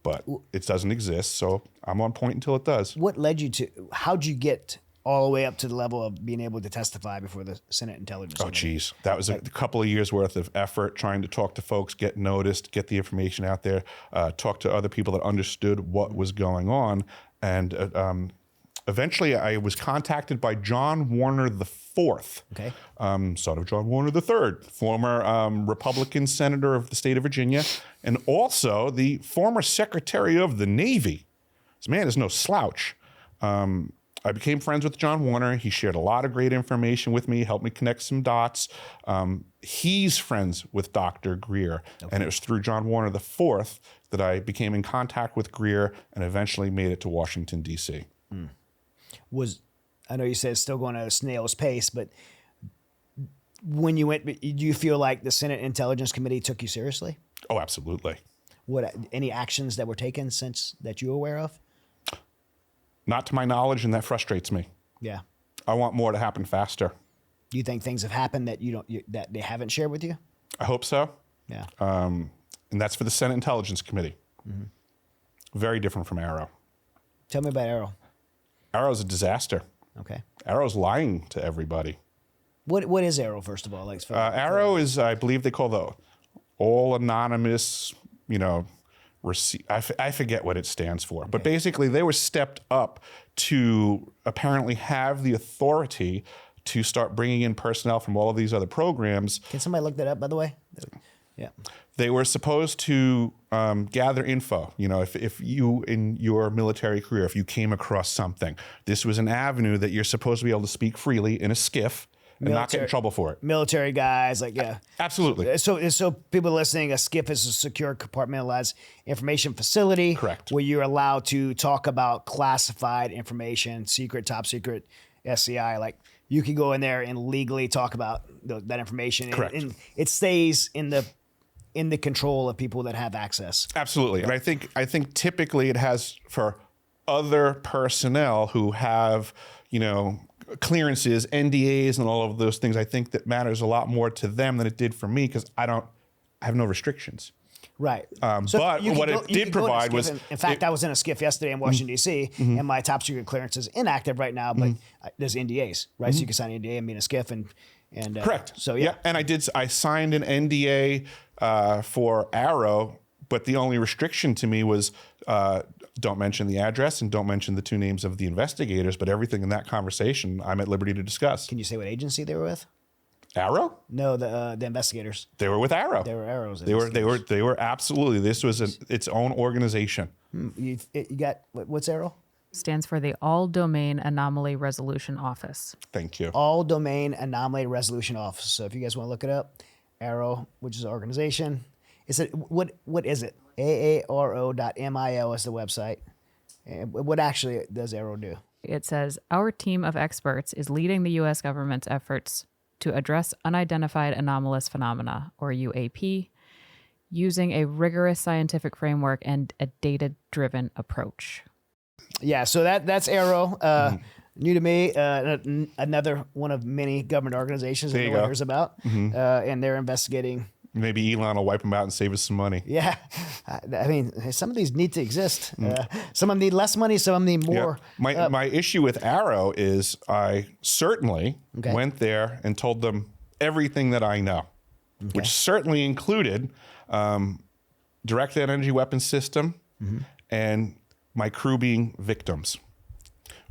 But it doesn't exist, so I'm on point until it does. What led you to? How'd you get all the way up to the level of being able to testify before the Senate Intelligence Committee? Geez. That was a couple of years worth of effort trying to talk to folks, get noticed, get the information out there, talk to other people that understood what was going on. And eventually I was contacted by John Warner IV, son of John Warner III, former Republican senator of the state of Virginia, and also the former Secretary of the Navy. This man is no slouch. I became friends with John Warner. He shared a lot of great information with me, helped me connect some dots. He's friends with Dr. Greer, and it was through John Warner IV that I became in contact with Greer and eventually made it to Washington, D.C. I know you said it's still going at a snail's pace, but when you went, do you feel like the Senate Intelligence Committee took you seriously? Oh, absolutely. Any actions that were taken since that you're aware of? Not to my knowledge, and that frustrates me. Yeah. I want more to happen faster. Do you think things have happened that that they haven't shared with you? I hope so. Yeah. And that's for the Senate Intelligence Committee. Mm-hmm. Very different from AARO. Tell me about AARO. AARO's a disaster. Okay. AARO's lying to everybody. What is AARO, first of all? AARO is, I believe they call the all anonymous, I forget what it stands for, but basically they were stepped up to apparently have the authority to start bringing in personnel from all of these other programs. Can somebody look that up, by the way? Yeah. They were supposed to gather info. You know, if you, in your military career, if you came across something, this was an avenue that you're supposed to be able to speak freely in a skiff and not get in trouble for it. Military guys, like, yeah. Absolutely. So people listening, a skiff is a secure compartmentalized information facility. Correct. Where you're allowed to talk about classified information, secret, top secret, SCI. Like, you can go in there and legally talk about that information. Correct. And it stays in the control of people that have access. Absolutely. And I think typically it has for other personnel who have, you know, clearances, NDAs, and all of those things. I think that matters a lot more to them than it did for me, because I have no restrictions. Right. But what it did provide was, in fact, I was in a skiff yesterday in Washington, D.C., and my top secret clearance is inactive right now, but there's NDAs, right? So you can sign an NDA and be in a skiff and correct. So yeah. And I signed an NDA for AARO, but the only restriction to me was don't mention the address and don't mention the two names of the investigators, but everything in that conversation I'm at liberty to discuss. Can you say what agency they were with? AARO? No, the investigators. They were with AARO. They were AARO's. They were absolutely. This was its own organization. You got what's AARO? Stands for the All Domain Anomaly Resolution Office. Thank you. All Domain Anomaly Resolution Office. So if you guys want to look it up, AARO, which is an organization. Is it what is it? AARO.mil is the website. And what actually does AARO do? It says, our team of experts is leading the U.S. government's efforts to address unidentified anomalous phenomena, or UAP, using a rigorous scientific framework and a data-driven approach. Yeah, so that's AARO. New to me, another one of many government organizations that no one hears about, and they're investigating. Maybe Elon will wipe them out and save us some money. Yeah, I mean, some of these need to exist. Some of them need less money, some of them need more. Yeah. My issue with AARO is I certainly went there and told them everything that I know, which certainly included directed energy weapon system and my crew being victims.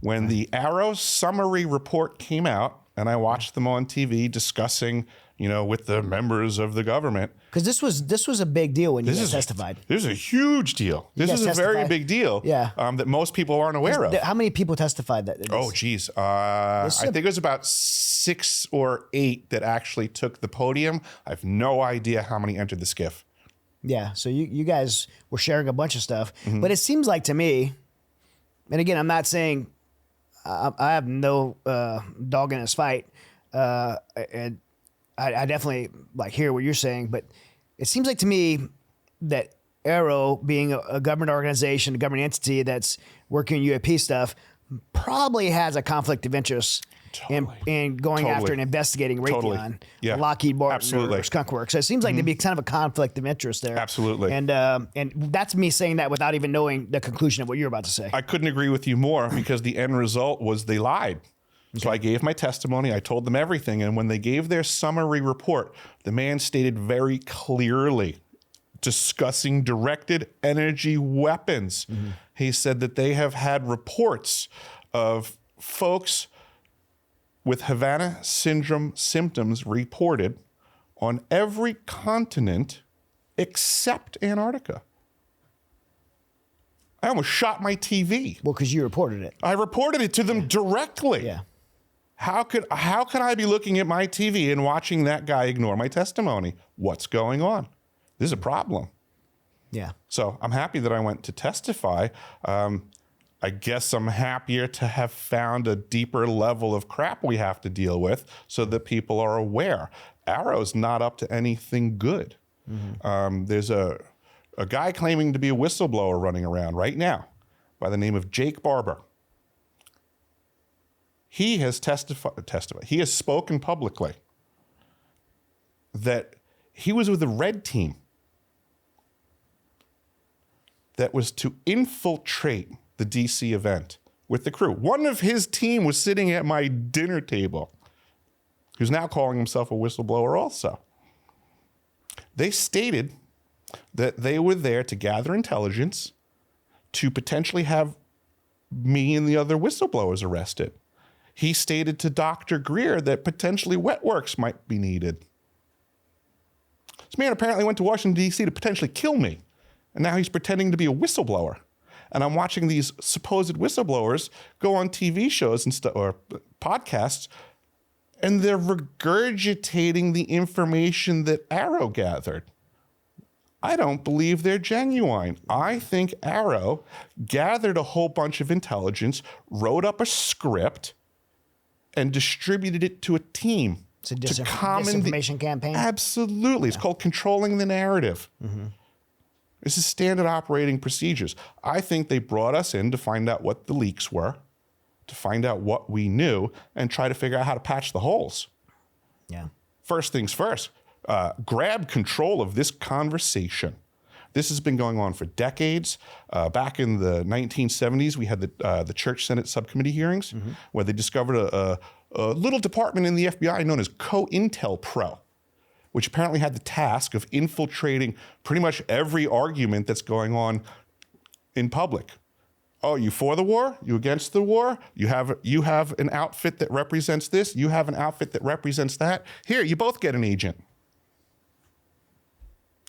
When the AARO summary report came out, and I watched them on TV discussing, you know, with the members of the government. Because this was a big deal when you guys testified. This is a huge deal. This is a very big deal. Yeah. That most people aren't aware of. How many people testified that? Oh, geez. I think it was about 6 or 8 that actually took the podium. I have no idea how many entered the skiff. Yeah. So you guys were sharing a bunch of stuff, but it seems like to me, and again, I'm not saying I have no dog in this fight, and I definitely like hear what you're saying, but it seems like to me that AARO, being a government organization, a government entity that's working UAP stuff, probably has a conflict of interest in going after and investigating Raytheon, Lockheed Martin, or Skunk Works. So it seems like there'd be kind of a conflict of interest there. Absolutely. And that's me saying that without even knowing the conclusion of what you're about to say. I couldn't agree with you more, because the end result was they lied. So I gave my testimony. I told them everything. And when they gave their summary report, the man stated very clearly, discussing directed energy weapons. He said that they have had reports of folks with Havana syndrome symptoms reported on every continent except Antarctica. I almost shot my TV. Well, because you reported it. I reported it to them directly. Yeah. How could I be looking at my TV and watching that guy ignore my testimony? What's going on? This is a problem. Yeah. So I'm happy that I went to testify. I guess I'm happier to have found a deeper level of crap we have to deal with so that people are aware. AARO's not up to anything good. There's a guy claiming to be a whistleblower running around right now by the name of Jake Barber. He has testified. He has spoken publicly that he was with the RAD team that was to infiltrate the DC event with the crew. One of his team was sitting at my dinner table, who's now calling himself a whistleblower also. They stated that they were there to gather intelligence to potentially have me and the other whistleblowers arrested. He stated to Dr. Greer that potentially wet works might be needed. This man apparently went to Washington, D.C. to potentially kill me. And now he's pretending to be a whistleblower. And I'm watching these supposed whistleblowers go on TV shows and or podcasts, and they're regurgitating the information that AARO gathered. I don't believe they're genuine. I think AARO gathered a whole bunch of intelligence, wrote up a script, and distributed it to a team. It's a disinformation campaign? Absolutely. It's called controlling the narrative. This is standard operating procedures. I think they brought us in to find out what the leaks were, to find out what we knew, and try to figure out how to patch the holes. Yeah. First things first, grab control of this conversation. This has been going on for decades. Back in the 1970s, we had the Church Senate subcommittee hearings where they discovered a little department in the FBI known as COINTELPRO, which apparently had the task of infiltrating pretty much every argument that's going on in public. Oh, you for the war? You against the war? You have an outfit that represents this? You have an outfit that represents that? Here, you both get an agent.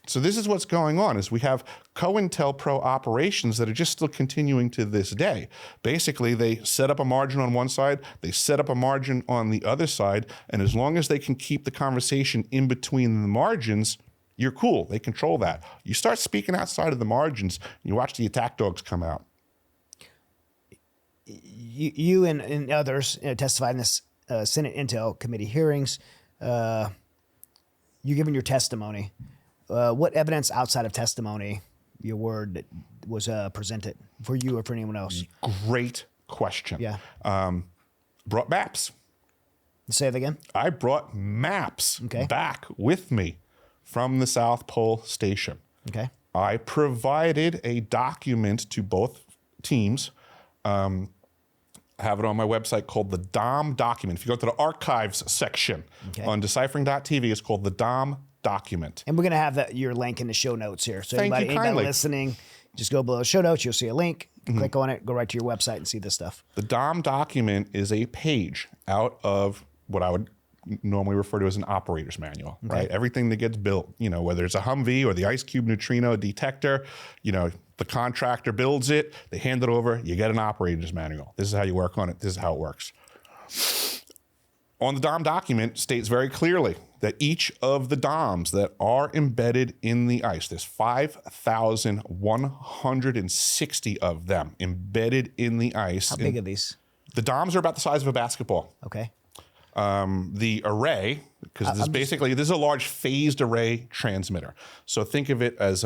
So this is what's going on, is we have COINTELPRO operations that are just still continuing to this day. Basically, they set up a margin on one side, they set up a margin on the other side, and as long as they can keep the conversation in between the margins, you're cool. They control that. You start speaking outside of the margins, you watch the attack dogs come out. You and others testified in this Senate Intel Committee hearings. You're giving your testimony. What evidence outside of testimony, your word, that was presented for you or for anyone else? Great question. Yeah. Brought maps. Say it again. I brought maps back with me from the South Pole Station. Okay. I provided a document to both teams. I have it on my website called the DOM document. If you go to the archives section on deciphering.tv, it's called the DOM document. And we're going to have your link in the show notes here. So Thank you anybody kindly. listening, just go below the show notes. You'll see a link. Click on it. Go right to your website and see this stuff. The DOM document is a page out of what I would normally refer to as an operator's manual, right? Everything that gets built, whether it's a Humvee or the ice cube neutrino detector, the contractor builds it, they hand it over, you get an operator's manual. This is how you work on it. This is how it works. On the DOM document states very clearly that each of the DOMs that are embedded in the ice, there's 5,160 of them embedded in the ice. How big are these? The DOMs are about the size of a basketball. Okay. The array, because this is a large phased array transmitter. So think of it as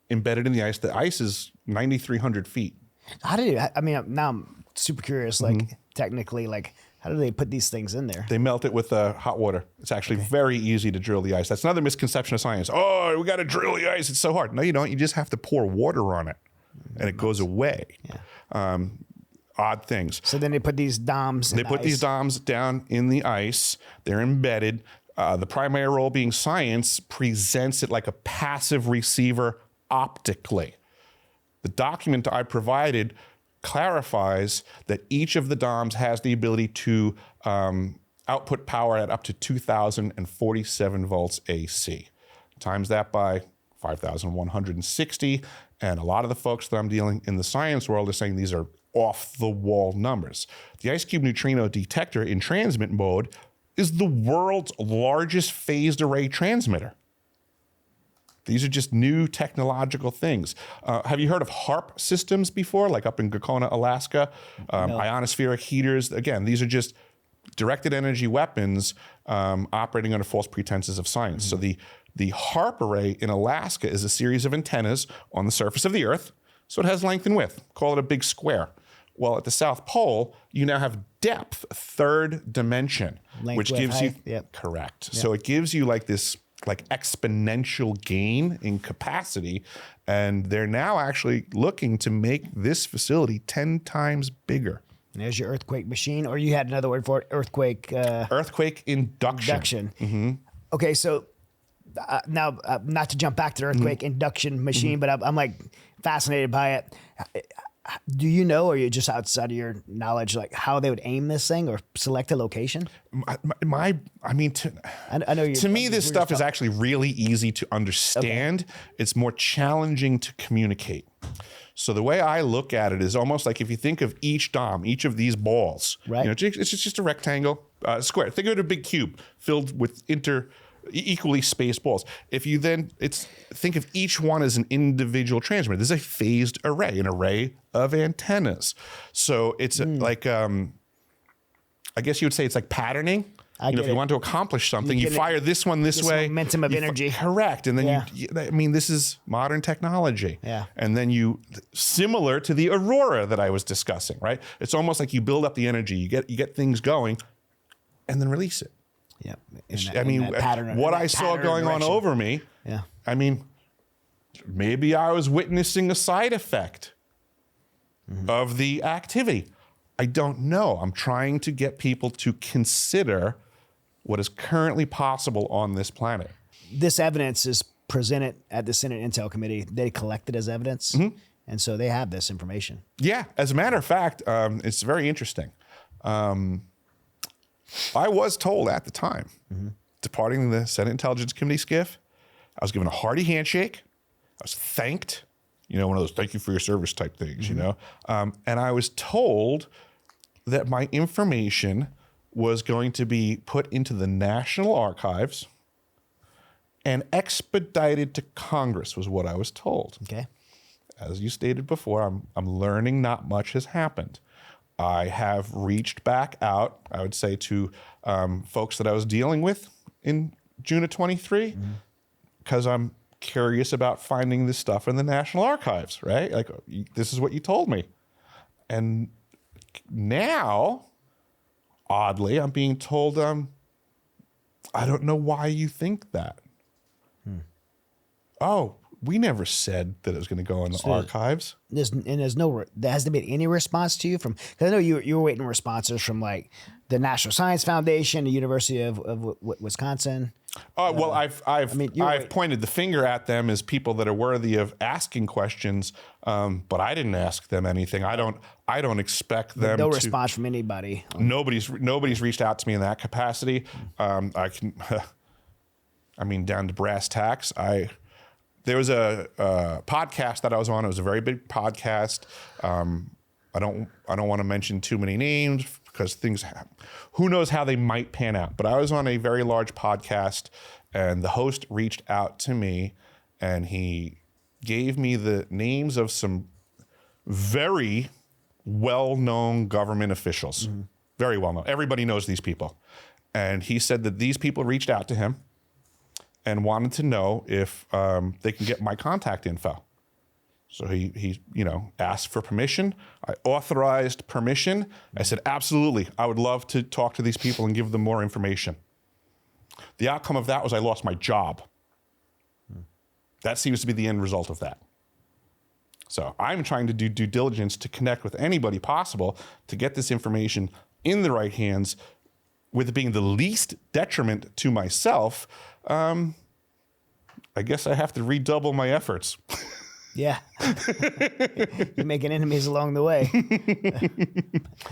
embedded in the ice. The ice is 9,300 feet. How did now I'm super curious, technically, how do they put these things in there? They melt it with hot water. It's actually very easy to drill the ice. That's another misconception of science. Oh, we got to drill the ice. It's so hard. No, you don't. You just have to pour water on it, and it goes away. Yeah. Odd things. So then they put these DOMs in They put these DOMs down in the ice. They're embedded. The primary role being science presents it like a passive receiver optically. The document I provided clarifies that each of the DOMs has the ability to output power at up to 2,047 volts AC. Times that by 5,160. And a lot of the folks that I'm dealing in the science world are saying these are off-the-wall numbers. The ice cube neutrino detector in transmit mode is the world's largest phased array transmitter. These are just new technological things. Have you heard of HARP systems before, like up in Gakona, Alaska? No. Ionospheric heaters. Again, these are just directed energy weapons operating under false pretenses of science. So the HARP array in Alaska is a series of antennas on the surface of the Earth. So it has length and width. Call it a big square. Well, at the South Pole, you now have depth, a third dimension, Length, which width, gives height. you Yep. correct. Yep. So it gives you this exponential gain in capacity, and they're now actually looking to make this facility 10 times bigger. And there's your earthquake machine, or you had another word for it, earthquake. Earthquake induction. Okay, so now not to jump back to the earthquake induction machine, but I'm fascinated by it. Do you know, or are you just outside of your knowledge, like how they would aim this thing or select a location? I mean, I know to me, this stuff is actually really easy to understand. Okay. It's more challenging to communicate. So the way I look at it is almost like if you think of each dom, each of these balls, right? It's just a rectangle, square. Think of it a big cube filled with equally spaced balls. If you then think of each one as an individual transmitter. This is a phased array, an array of antennas. So it's like, I guess you would say it's like patterning. If you want to accomplish something, you fire this one this way. Momentum of energy. Correct. And then this is modern technology. Yeah. And then similar to the aurora that I was discussing, right? It's almost like you build up the energy, you get things going, and then release it. Yeah. What I saw going on over me, I mean, maybe I was witnessing a side effect of the activity. I don't know. I'm trying to get people to consider what is currently possible on this planet. This evidence is presented at the Senate Intel Committee. They collect it as evidence, and so they have this information. Yeah. As a matter of fact, it's very interesting. I was told at the time, departing the Senate Intelligence Committee SCIF, I was given a hearty handshake. I was thanked, one of those thank you for your service type things, and I was told that my information was going to be put into the National Archives and expedited to Congress was what I was told. Okay. As you stated before, I'm learning not much has happened. I have reached back out, I would say, to folks that I was dealing with in June of 23, because I'm curious about finding this stuff in the National Archives, right? Like, this is what you told me. And now, oddly, I'm being told, I don't know why you think that. Oh, we never said that it was going to go in the archives. There hasn't been any response to you from, because I know you were waiting responses from like the National Science Foundation, the University of Wisconsin. Well, I've pointed the finger at them as people that are worthy of asking questions, but I didn't ask them anything. I don't expect them. No response from anybody. Nobody's reached out to me in that capacity. Down to brass tacks. There was a podcast that I was on. It was a very big podcast. I don't want to mention too many names because who knows how they might pan out. But I was on a very large podcast, and the host reached out to me, and he gave me the names of some very well-known government officials. Very well-known. Everybody knows these people. And he said that these people reached out to him and wanted to know if they can get my contact info. So he asked for permission. I authorized permission. I said, absolutely, I would love to talk to these people and give them more information. The outcome of that was I lost my job. That seems to be the end result of that. So I'm trying to do due diligence to connect with anybody possible to get this information in the right hands with it being the least detriment to myself. I guess I have to redouble my efforts. Yeah. You're making enemies along the way.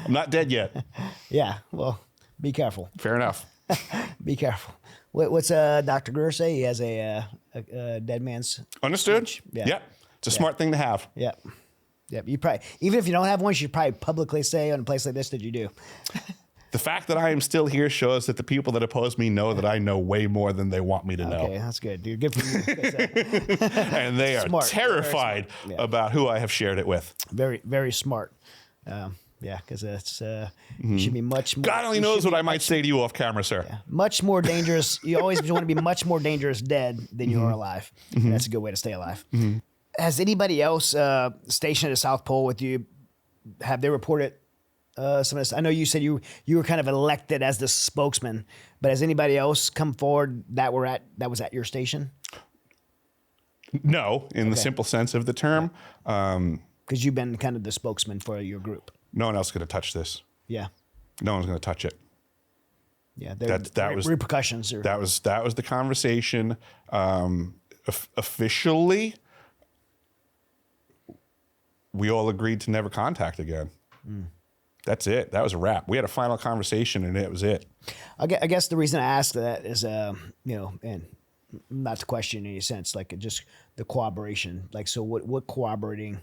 I'm not dead yet. Yeah. Well, be careful. Fair enough. Be careful. What's Dr. Greer say? He has a dead man's Understood? speech. Yeah. Yep. It's a smart thing to have. Yep. Yep. You probably, even if you don't have one, you should probably publicly say on a place like this that you do. The fact that I am still here shows that the people that oppose me know that I know way more than they want me to know. Okay, that's good, dude. Good for you. And they are terrified about who I have shared it with. Very, very smart. Yeah, because it's you should be much more. God only knows what I might say to you off camera, sir. Yeah, much more dangerous. You always want to be much more dangerous dead than you are alive. And that's a good way to stay alive. Has anybody else stationed at the South Pole with you? Have they reported some of this? I know you said you were kind of elected as the spokesman, but has anybody else come forward that was at your station? No, in the simple sense of the term. Because you've been kind of the spokesman for your group. No one else is going to touch this. Yeah. No one's going to touch it. Yeah, that was repercussions. That was the conversation. Officially, we all agreed to never contact again. That's it. That was a wrap. We had a final conversation, and it was it. I guess the reason I ask that is, and not to question in any sense, like just the corroboration. Like, so what corroborating?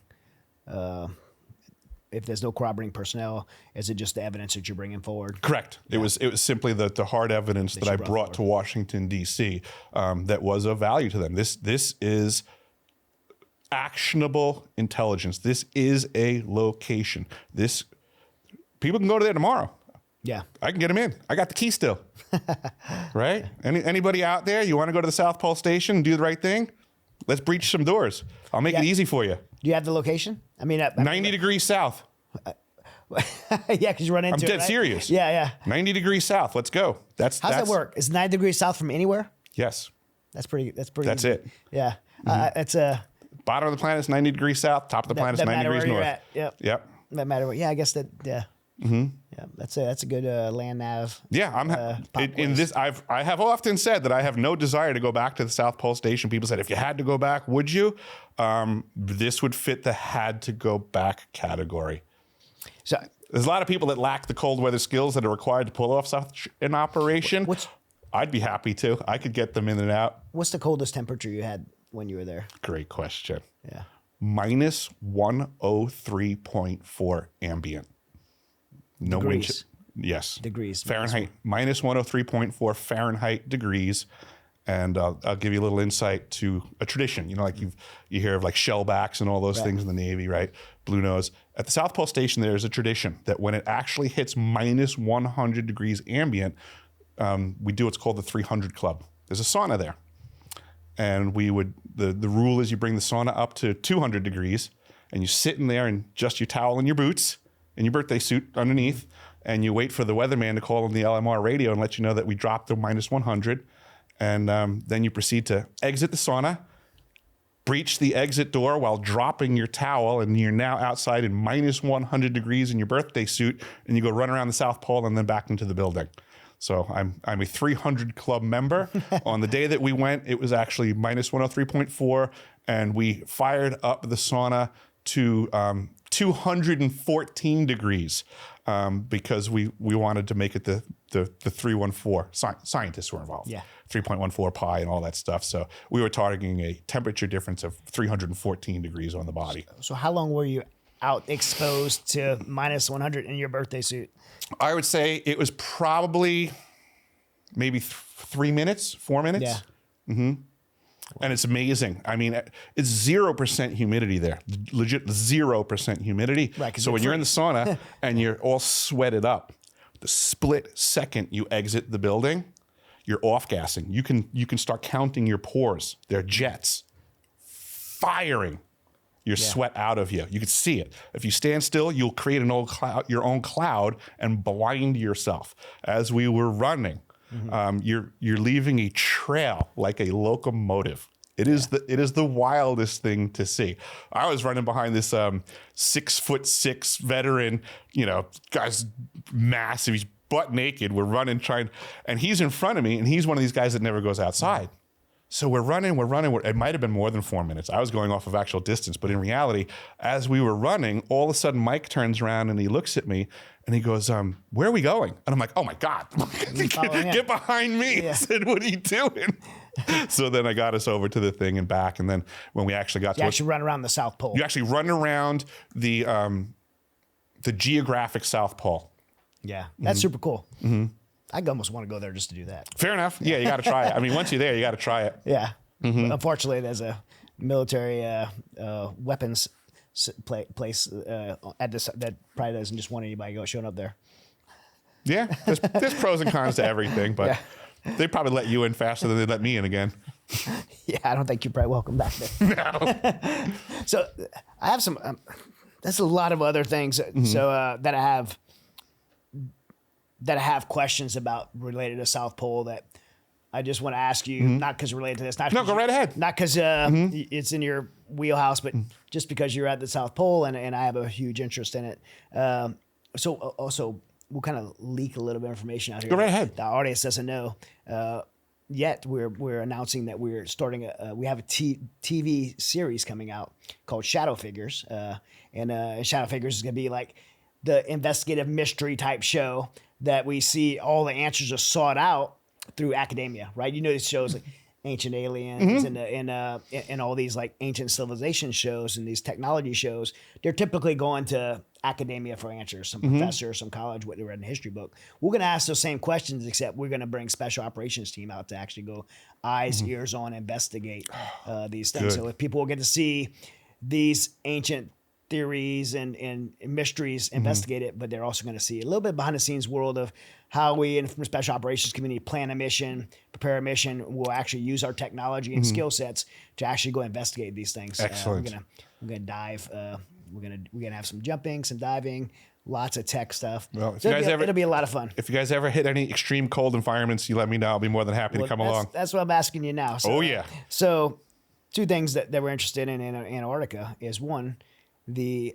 If there's no corroborating personnel, is it just the evidence that you're bringing forward? Correct. Yeah. It was simply the hard evidence that I brought to Washington, D.C. That was of value to them. This is actionable intelligence. This is a location. People can go to there tomorrow. Yeah. I can get them in. I got the key still. Right? Anybody out there, you want to go to the South Pole Station and do the right thing? Let's breach some doors. I'll make it easy for you. Do you have the location? I mean, 90 degrees south. Yeah, because you run into I'm it, dead right? serious. Yeah. 90 degrees south. Let's go. How's that work? Is 9 degrees south from anywhere? Yes. That's pretty. That's easy. it. Yeah. It's bottom of the planet is 90 degrees south. Top of the planet is 90 degrees north. Yep. That matter. Yeah, I guess that. Yeah. Yeah, that's a good land nav. Yeah, in this. I have often said that I have no desire to go back to the South Pole Station. People said, if you had to go back, would you? This would fit the had to go back category. So there's a lot of people that lack the cold weather skills that are required to pull off such an operation. I'd be happy to. I could get them in and out. What's the coldest temperature you had when you were there? Great question. Yeah. Minus 103.4 ambient. No degrees. Yes. Degrees. Fahrenheit. Minus 103.4 Fahrenheit degrees. And I'll give you a little insight to a tradition. You know, like you hear of like shellbacks and all those things in the Navy, right? Blue nose. At the South Pole Station, there's a tradition that when it actually hits minus 100 degrees ambient, we do what's called the 300 Club. There's a sauna there. And the rule is you bring the sauna up to 200 degrees and you sit in there in just your towel and your boots and your birthday suit underneath, and you wait for the weatherman to call on the LMR radio and let you know that we dropped to minus 100. And then you proceed to exit the sauna, breach the exit door while dropping your towel, and you're now outside in minus 100 degrees in your birthday suit, and you go run around the South Pole and then back into the building. So I'm a 300 Club member. On the day that we went, it was actually minus 103.4, and we fired up the sauna to 214 degrees because we wanted to make it the 314. Scientists were involved. Yeah. 3.14 pi and all that stuff. So we were targeting a temperature difference of 314 degrees on the body. So how long were you out exposed to minus 100 in your birthday suit? I would say it was probably maybe 3 minutes, 4 minutes. Yeah. Mm-hmm. And it's amazing. I mean, it's 0% humidity there. Legit 0% humidity. Right, so when you're in the sauna and you're all sweated up, the split second you exit the building, you're off-gassing. You can start counting your pores. They're jets firing your sweat out of you. You can see it. If you stand still, you'll create your own cloud and blind yourself. As we were running, you're leaving a trail like a locomotive. It is the wildest thing to see. I was running behind this 6'6" veteran, guy's massive. He's butt naked. We're running, and he's in front of me, and he's one of these guys that never goes outside. So we're running. It might have been more than 4 minutes. I was going off of actual distance, but in reality, as we were running, all of a sudden Mike turns around and he looks at me and he goes, where are we going? And I'm like, oh my God, get behind me. Yeah. I said, what are you doing? So then I got us over to the thing and back. And then when we actually got you actually run around the South Pole. You actually run around the geographic South Pole. Yeah, that's super cool. Mm-hmm. I almost want to go there just to do that. Fair enough. Yeah, you got to try it. I mean, once you're there, you got to try it. Yeah. Mm-hmm. Unfortunately, there's a military weapons place at this that probably doesn't just want anybody showing up there. Yeah, there's pros and cons to everything, but they probably let you in faster than they let me in again. Yeah, I don't think you're probably welcome back there. No. So I have some. There's a lot of other things. So that I have questions about related to South Pole that I just want to ask you, not because related to this. Not no, go right ahead. Not because it's in your wheelhouse, but just because you're at the South Pole and I have a huge interest in it. So also, we'll kind of leak a little bit of information out here. Go right ahead. The audience doesn't know. yet we're announcing that we're starting we have a TV series coming out called Shadow Figures, and Shadow Figures is going to be like the investigative mystery type show that we see all the answers are sought out through academia, right? You know, these shows like Ancient Aliens and all these like ancient civilization shows and these technology shows, they're typically going to academia for answers, some professor, some college, what they read in a history book. We're going to ask those same questions, except we're going to bring special operations team out to actually go eyes, ears on, investigate these things. Good. So if people will get to see these ancient theories and mysteries investigated, but they're also going to see a little bit behind the scenes world of how we, from special operations community, plan a mission, prepare a mission. We'll actually use our technology and skill sets to actually go investigate these things. Excellent. We're gonna dive. We're gonna have some jumping, some diving, lots of tech stuff. Well, if So you guys it'll be a lot of fun. If you guys ever hit any extreme cold environments, you let me know. I'll be more than happy to come along. That's what I'm asking you now. So, Oh, yeah. So, two things that we're interested in Antarctica is one, the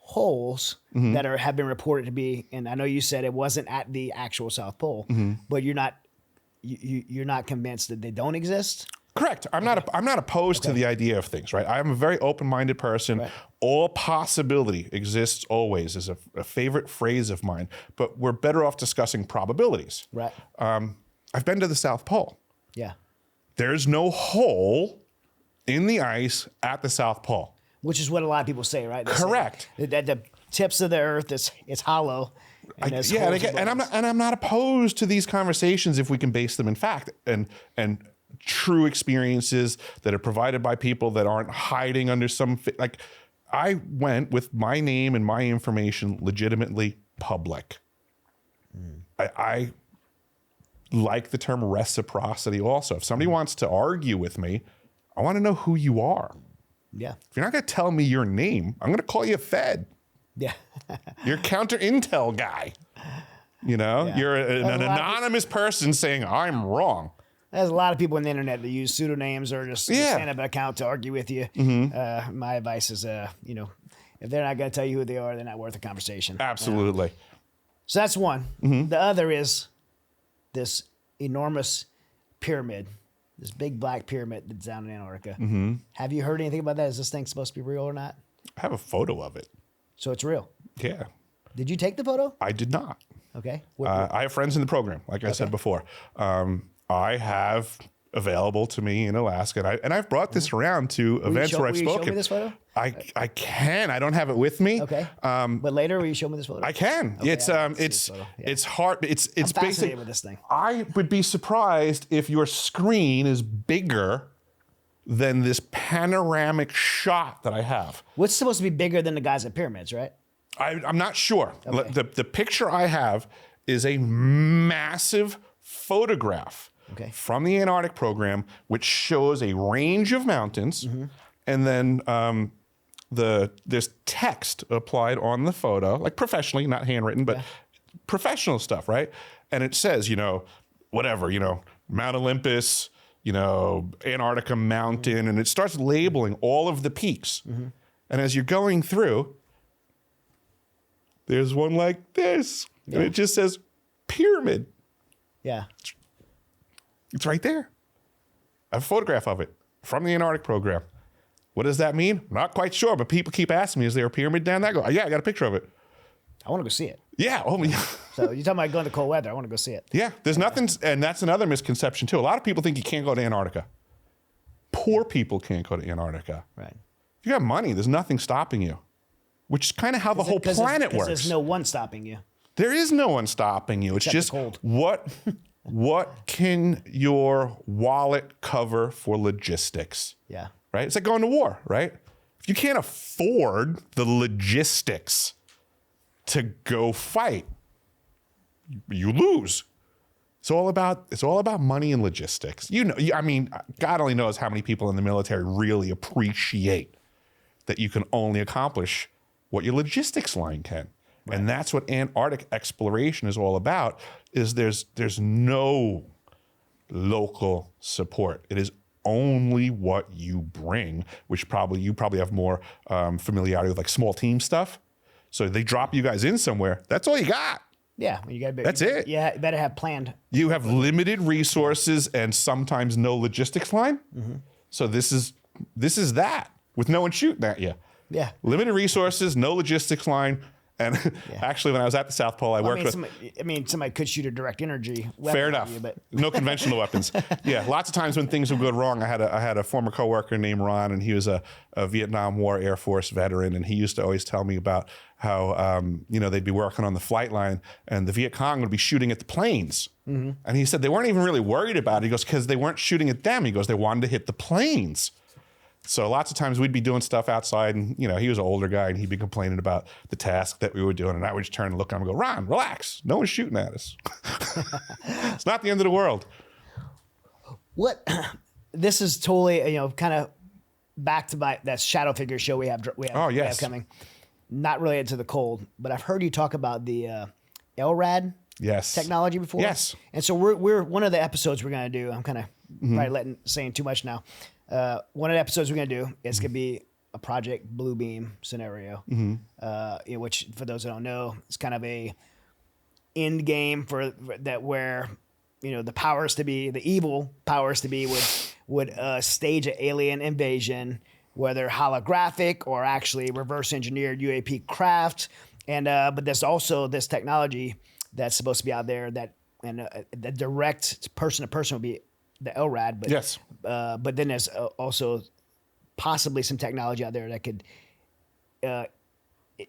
holes that have been reported to be, and I know you said it wasn't at the actual South Pole, but you're not convinced that they don't exist. Correct. I'm not opposed to the idea of things, right? I'm a very open-minded person. Right. All possibility exists always is a favorite phrase of mine, but we're better off discussing probabilities. Right. I've been to the South Pole. Yeah. There's no hole in the ice at the South Pole. Which is what a lot of people say, right? They say Correct. that the tips of the Earth it's hollow. And there's Yeah, holes above us. I'm not opposed to these conversations if we can base them in fact and true experiences that are provided by people that aren't hiding under some like. I went with my name and my information legitimately public. I like the term reciprocity also. If somebody wants to argue with me, I want to know who you are. Yeah. If you're not going to tell me your name, I'm going to call you Fed. Yeah. You're a counter intel guy. You know, Yeah. you're an Well, anonymous person saying I'm wrong. There's a lot of people on the internet that use pseudonyms or just stand up an account to argue with you. My advice is, if they're not going to tell you who they are, they're not worth a conversation. Absolutely. So that's one. The other is this enormous pyramid, this big black pyramid that's down in Antarctica. Have you heard anything about that? Is this thing supposed to be real or not? I have a photo of it. So it's real. Yeah, Did you take the photo? I did not. Okay. I have friends in the program, like I said before. I have available to me in Alaska, and I've brought this around to events where I've will you show spoken. me this photo? I can. I don't have it with me. Okay. But later, will you show me this photo? I can. Okay, It's I want to see this photo. Yeah. it's hard. It's I'm basic. fascinated with this thing. I would be surprised if your screen is bigger than this panoramic shot that I have. What's supposed to be bigger than the guys at pyramids, right? I'm not sure. Okay. The picture I have is a massive photograph from the Antarctic program, which shows a range of mountains, and then there's text applied on the photo, like professionally, not handwritten, but professional stuff, right? And it says, whatever, Mount Olympus, Antarctica Mountain, and it starts labeling all of the peaks. And as you're going through, there's one like this, and it just says pyramid. Yeah. It's right there. I have a photograph of it from the Antarctic program. What does that mean? Not quite sure, but people keep asking me, is there a pyramid down there? I go, yeah, I got a picture of it. I want to go see it. Yeah. Oh, yeah. So you're talking about going to cold weather. I want to go see it. Yeah. There's nothing, and that's another misconception too. A lot of people think you can't go to Antarctica. Poor people can't go to Antarctica. Right. If you got money, there's nothing stopping you, which is kind of how the whole planet works. There's no one stopping you. There is no one stopping you. It's Except just the cold. what can your wallet cover for logistics? Yeah. Right? It's like going to war, right? If you can't afford the logistics to go fight, you lose. It's all about money and logistics. God only knows how many people in the military really appreciate that you can only accomplish what your logistics line can. Right. And that's what Antarctic exploration is all about, is there's no local support. It is only what you bring, which you probably have more familiarity with, like small team stuff. So they drop you guys in somewhere. That's all you got. Yeah, you got to. That's it. Yeah, you better have planned. You have limited resources and sometimes no logistics line. So this is that with no one shooting at you. Yeah. Limited resources, no logistics line. And actually, when I was at the South Pole, I worked with. Somebody could shoot a direct energy weapon. Fair enough. You, but No conventional weapons. Yeah, lots of times when things would go wrong, I had a former coworker named Ron, and he was a Vietnam War Air Force veteran, and he used to always tell me about how they'd be working on the flight line, and the Viet Cong would be shooting at the planes. And he said they weren't even really worried about it. He goes, because they weren't shooting at them. He goes, they wanted to hit the planes. So lots of times we'd be doing stuff outside, and he was an older guy, and he'd be complaining about the task that we were doing, and I would just turn and look at him and go, Ron, relax. No one's shooting at us. It's not the end of the world. what? This is totally kind of back to that shadow figure show we have. We have coming. Not related to the cold, but I've heard you talk about the LRAD technology before. Yes. And so we're one of the episodes we're going to do. I'm kind of probably saying too much now. One of the episodes we're going to do is going to be a Project Bluebeam scenario, which for those that don't know, is kind of a end game for that where the evil powers to be would stage an alien invasion, whether holographic or actually reverse engineered UAP craft, and but there's also this technology that's supposed to be out there the direct person to person will be the LRAD, but yes, but then there's also possibly some technology out there that could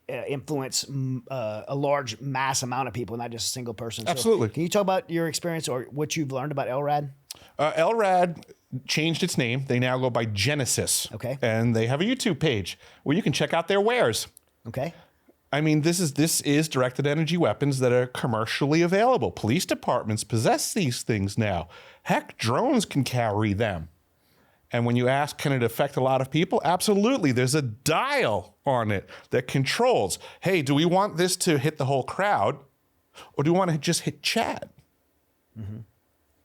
influence a large mass amount of people, not just a single person. Absolutely. So can you talk about your experience or what you've learned about LRAD? LRAD changed its name. They now go by Genesis. Okay. And they have a YouTube page where you can check out their wares. Okay. I mean, this is directed energy weapons that are commercially available. Police departments possess these things now. Heck, drones can carry them. And when you ask, can it affect a lot of people? Absolutely. There's a dial on it that controls, hey, do we want this to hit the whole crowd, or do we want to just hit Chad?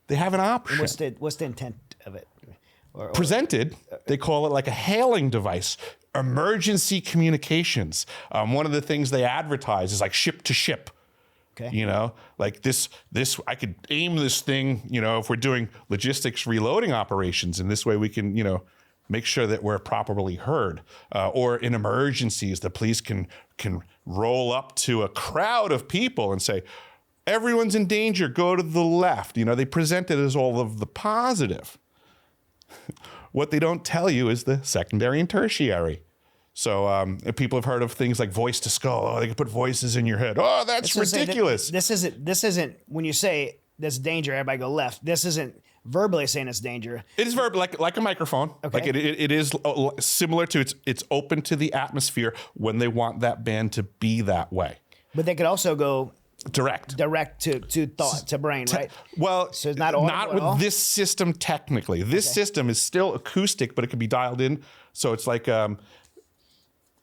They have an option. What's the intent of it? Presented, they call it like a hailing device. Emergency communications. One of the things they advertise is like ship to ship. Okay. Like this, I could aim this thing, if we're doing logistics reloading operations, and this way we can, make sure that we're properly heard. Or in emergencies, the police can roll up to a crowd of people and say, everyone's in danger, go to the left. They present it as all of the positive. What they don't tell you is the secondary and tertiary. So people have heard of things like voice to skull. Oh, they can put voices in your head. Oh, that's ridiculous. This isn't when you say there's danger, everybody go left. This isn't verbally saying it's danger. It is verbal, like a microphone. Okay. Like it is similar to it's open to the atmosphere when they want that band to be that way. But they could also go direct to thought, to brain, right? Well, so it's not with this system technically. This system is still acoustic, but it can be dialed in. So it's like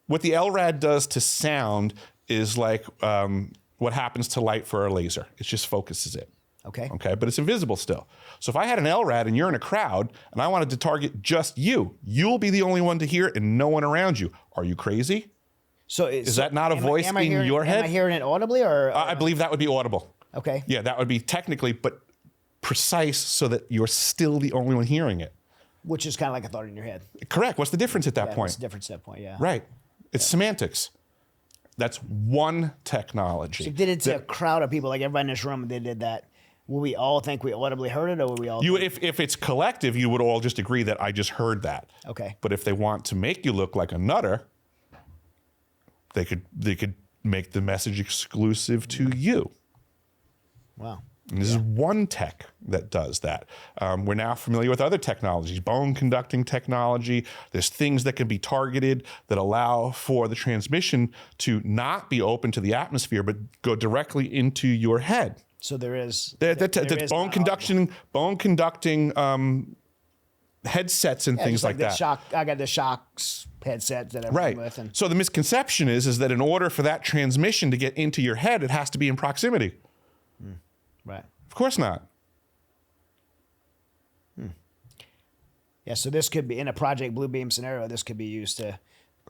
what the LRAD does to sound is like what happens to light for a laser. It just focuses it. Okay. Okay, but it's invisible still. So if I had an LRAD and you're in a crowd and I wanted to target just you, you'll be the only one to hear it and no one around you. Are you crazy? So is that not a voice in your head? Am I hearing it audibly or? I believe that would be audible. Okay. Yeah, that would be technically, but precise so that you're still the only one hearing it. Which is kind of like a thought in your head. Correct. What's the difference at that point? What's the difference at that point? Yeah. Right. It's semantics. That's one technology. So did it to a crowd of people, like everybody in this room, they did that. Will we all think we audibly heard it, or will we all? If it's collective, you would all just agree that I just heard that. Okay. But if they want to make you look like a nutter, they could make the message exclusive to you. Wow. And this is one tech that does that. We're now familiar with other technologies, bone conducting technology. There's things that can be targeted that allow for the transmission to not be open to the atmosphere, but go directly into your head. So there is bone conducting headsets and things like that. I got the shocks headsets that I'm with. And so the misconception is that in order for that transmission to get into your head, it has to be in proximity. Right. Of course not. Yeah, so this could be, in a Project Bluebeam scenario, this could be used to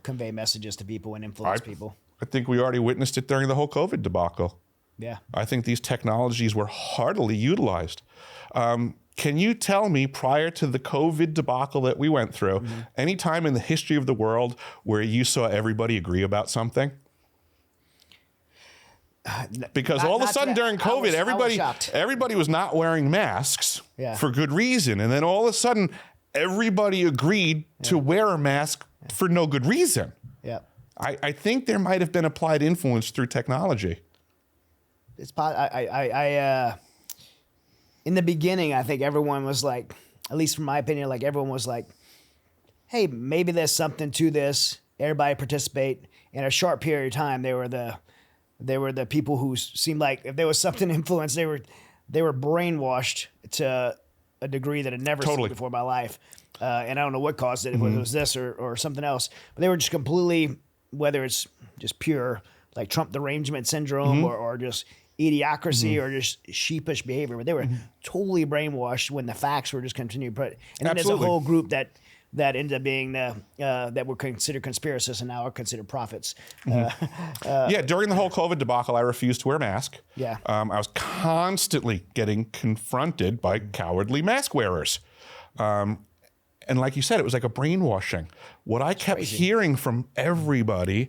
convey messages to people and influence people. I think we already witnessed it during the whole COVID debacle. Yeah. I think these technologies were heartily utilized. Can you tell me, prior to the COVID debacle that we went through, any time in the history of the world where you saw everybody agree about something? Because all of a sudden during COVID, everybody was not wearing masks for good reason. And then all of a sudden, everybody agreed to wear a mask for no good reason. Yeah. I think there might have been applied influence through technology. It's in the beginning, I think everyone was like, at least from my opinion, like everyone was like, hey, maybe there's something to this. Everybody participate. In a short period of time, they were the people who seemed like if there was something influenced, they were brainwashed to a degree that I'd never seen before in my life. And I don't know what caused it, if it was this or something else. But they were just completely, whether it's just pure like Trump derangement syndrome or just idiocracy or just sheepish behavior, but they were totally brainwashed when the facts were just continued. And then there's a whole group that ended up being that were considered conspiracists and now are considered prophets. During the whole COVID debacle, I refused to wear a mask. Yeah. I was constantly getting confronted by cowardly mask wearers. And like you said, it was like a brainwashing. What I kept hearing from everybody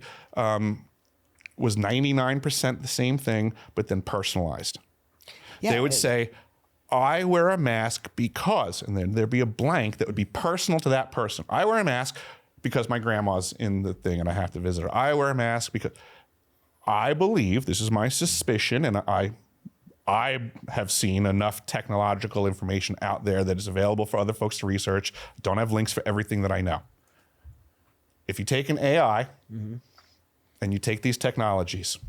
was 99% the same thing, but then personalized. Yeah, they would say, I wear a mask because, and then there'd be a blank that would be personal to that person. I wear a mask because my grandma's in the thing and I have to visit her. I wear a mask because I believe, this is my suspicion, and I have seen enough technological information out there that is available for other folks to research. Don't have links for everything that I know. If you take an AI and you take these technologies,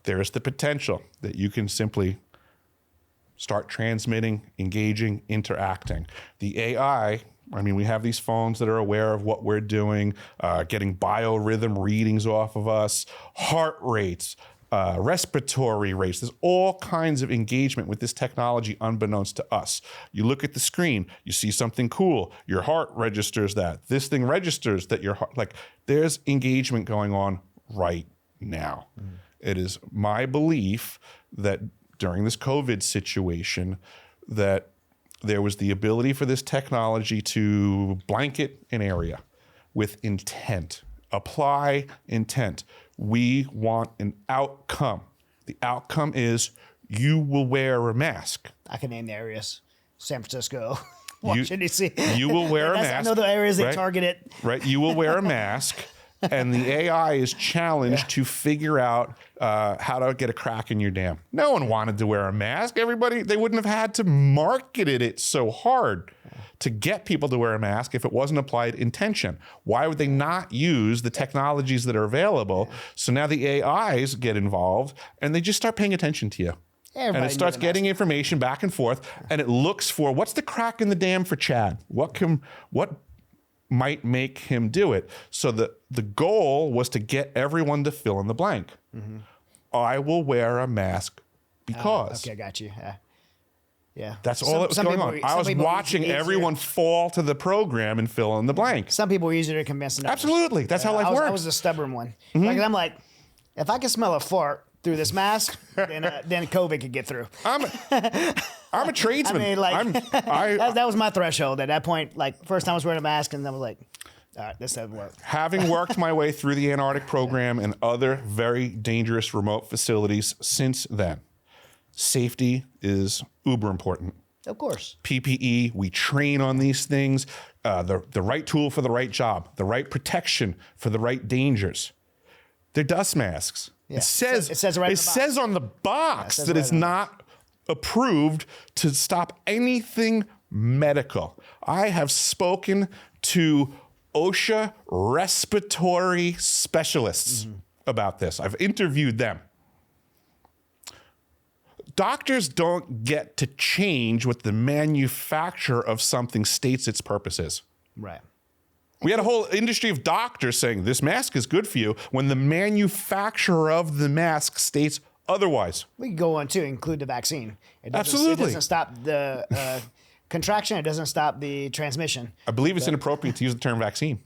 there is the potential that you can simply start transmitting, engaging, interacting. The AI, I mean, we have these phones that are aware of what we're doing, getting biorhythm readings off of us, heart rates, respiratory rates. There's all kinds of engagement with this technology unbeknownst to us. You look at the screen, you see something cool, your heart registers that. This thing registers that your heart, like there's engagement going on right now. It is my belief that during this COVID situation, that there was the ability for this technology to blanket an area with intent, apply intent. We want an outcome. The outcome is you will wear a mask. I can name the areas: San Francisco, Washington, D.C. You will wear a mask. I know the areas they targeted. Right. You will wear a mask. And the AI is challenged to figure out how to get a crack in your dam. No one wanted to wear a mask. Everybody, they wouldn't have had to market it so hard to get people to wear a mask if it wasn't applied intention. Why would they not use the technologies that are available? So now the AIs get involved and they just start paying attention to you. And it starts getting information back and forth, and it looks for what's the crack in the dam for Chad? What might make him do it? So the goal was to get everyone to fill in the blank. I will wear a mask because. Okay, I got you. Yeah. That's all that was going on. I was watching everyone fall to the program and fill in the blank. Some people were easier to convince than others. Absolutely. That's how life works. I was a stubborn one. Like, I'm like, if I can smell a fart through this mask, then COVID could get through. I'm a tradesman. I mean, like, that was my threshold at that point. Like, first time I was wearing a mask, and I was like, all right, this doesn't work. Having worked my way through the Antarctic program and other very dangerous remote facilities since then, safety is uber important. Of course. PPE, we train on these things, the right tool for the right job, the right protection for the right dangers. They're dust masks. Yeah. It says on the box that it's not approved to stop anything medical. I have spoken to OSHA respiratory specialists about this. I've interviewed them. Doctors don't get to change what the manufacturer of something states its purpose is. Right. We had a whole industry of doctors saying this mask is good for you when the manufacturer of the mask states otherwise. We can go on to include the vaccine. Absolutely. It doesn't stop the contraction. It doesn't stop the transmission. I believe it's inappropriate to use the term vaccine.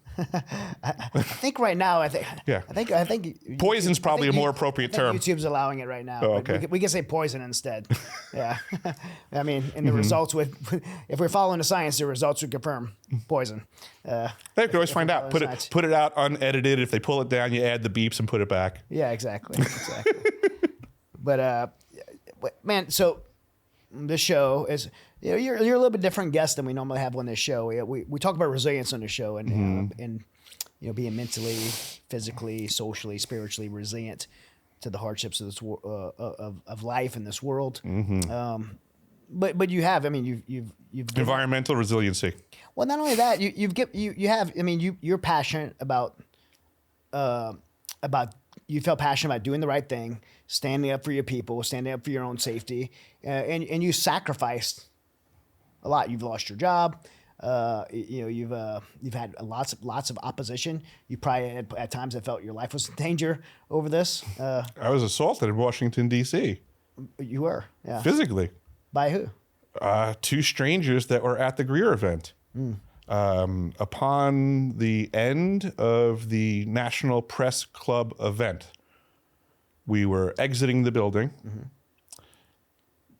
I think right now, I think Poison's probably a more appropriate term. YouTube's allowing it right now. Oh, but okay. we can say poison instead. Yeah. I mean, and the results would, if we're following the science, the results would confirm poison. They can always find out. Put it out unedited. If they pull it down, you add the beeps and put it back. Yeah, exactly. But man, so this show is, you know, you're a little bit different guest than we normally have on this show. We talk about resilience on the show and you know, being mentally, physically, socially, spiritually resilient to the hardships of this of life in this world. But you have, I mean, you've Environmental resiliency. well, not only that, you have, I mean, you're passionate about you felt passionate about doing the right thing, standing up for your people, standing up for your own safety, and you sacrificed a lot. You've lost your job. You know, you've had lots of opposition. You probably at times have felt your life was in danger over this. I was assaulted in Washington, D.C. You were, yeah. physically. By who? Two strangers that were at the Greer event. Upon the end of the National Press Club event, we were exiting the building.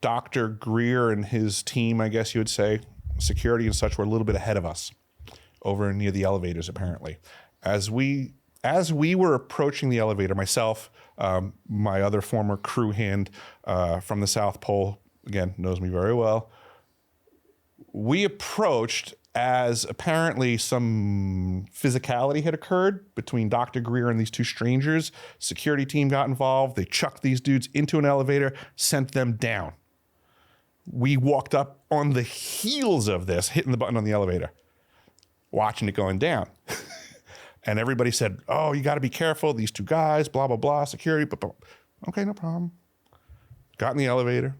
Dr. Greer and his team, I guess you would say, security and such, were a little bit ahead of us over near the elevators, apparently. As we were approaching the elevator, myself, my other former crew hand from the South Pole, again, knows me very well, we approached as apparently some physicality had occurred between Dr. Greer and these two strangers. Security team got involved. They chucked these dudes into an elevator, sent them down. We walked up on the heels of this, hitting the button on the elevator, watching it going down. And everybody said, oh, you got to be careful. These two guys, blah, blah, blah, security. Blah, blah. Okay, no problem. Got in the elevator,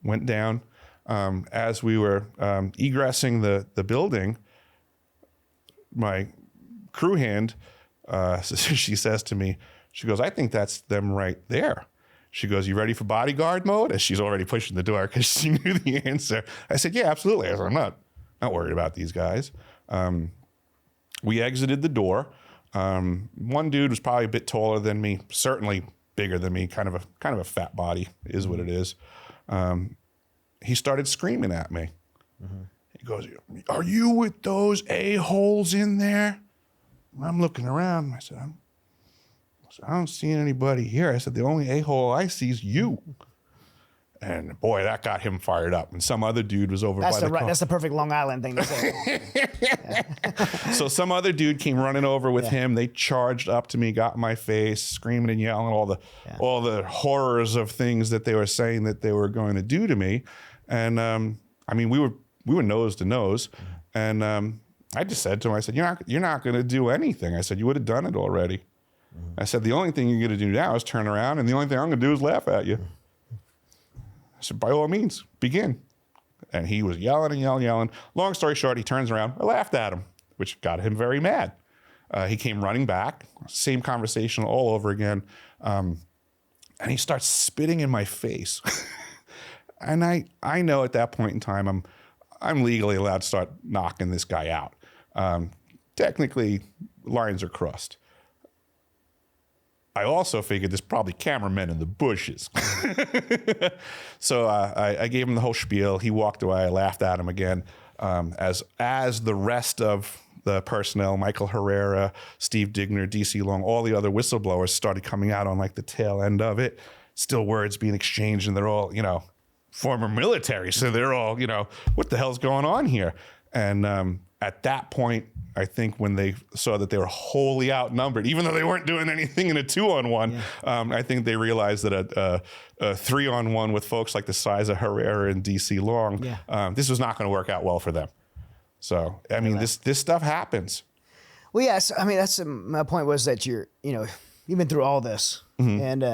went down. As we were egressing the building, my crew hand, she says to me, she goes, I think that's them right there. She goes, you ready for bodyguard mode? As she's already pushing the door because she knew the answer. I said, yeah, absolutely. I said, I'm not worried about these guys. We exited the door. One dude was probably a bit taller than me, certainly bigger than me, kind of a fat body is what it is. He started screaming at me. He goes, are you with those a-holes in there? I'm looking around. I said, I don't see anybody here. I said, the only a-hole I see is you. And boy, that got him fired up. And some other dude was over by the car. That's the perfect Long Island thing to say. So some other dude came running over with him. They charged up to me, got in my face, screaming and yelling all the horrors of things that they were saying that they were going to do to me. And I mean, we were nose to nose. And I just said to him, I said, you're not going to do anything. I said, you would have done it already. I said, the only thing you're going to do now is turn around, and the only thing I'm going to do is laugh at you. I said, by all means, begin. And he was yelling and yelling, yelling. Long story short, he turns around. I laughed at him, which got him very mad. He came running back, same conversation all over again. And he starts spitting in my face. And I know at that point in time, I'm legally allowed to start knocking this guy out. Technically, lines are crossed. I also figured there's probably cameramen in the bushes. So I gave him the whole spiel. He walked away. I laughed at him again. As the rest of the personnel, Michael Herrera, Steve Digner, DC Long, all the other whistleblowers started coming out on like the tail end of it. Still words being exchanged, and they're all, former military. So they're all, what the hell's going on here? And at that point, I think when they saw that they were wholly outnumbered, even though they weren't doing anything in a 2-on-1, I think they realized that a 3-on-1 with folks like the size of Herrera and DC Long, this was not going to work out well for them. So, I mean, this stuff happens. Well, yes. I mean, that's my point was that you've been through all this, and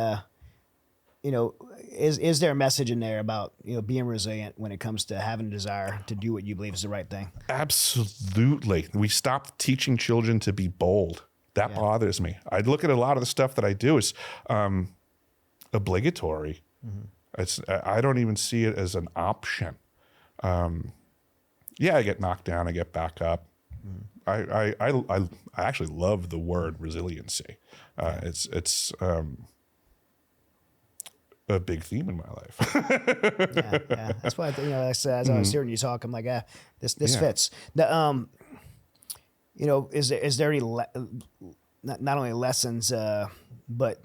is there a message in there about being resilient when it comes to having a desire to do what you believe is the right thing? Absolutely. We stopped teaching children to be bold. That bothers me. I look at a lot of the stuff that I do is obligatory. I don't even see it as an option. I get knocked down, I get back up. I actually love the word resiliency. It's a big theme in my life. Yeah. That's why as I was hearing you talk, I'm like, this fits. The is there any not only lessons, but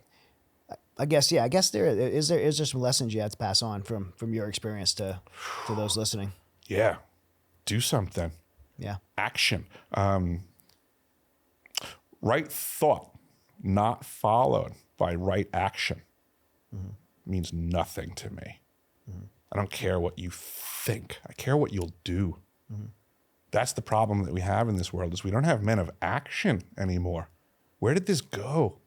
I guess there is some lessons you have to pass on from your experience to those listening. Yeah, do something. Yeah, action. Right thought, not followed by right action, means nothing to me. I don't care what you think. I care what you'll do. That's the problem that we have in this world, is we don't have men of action anymore. Where did this go?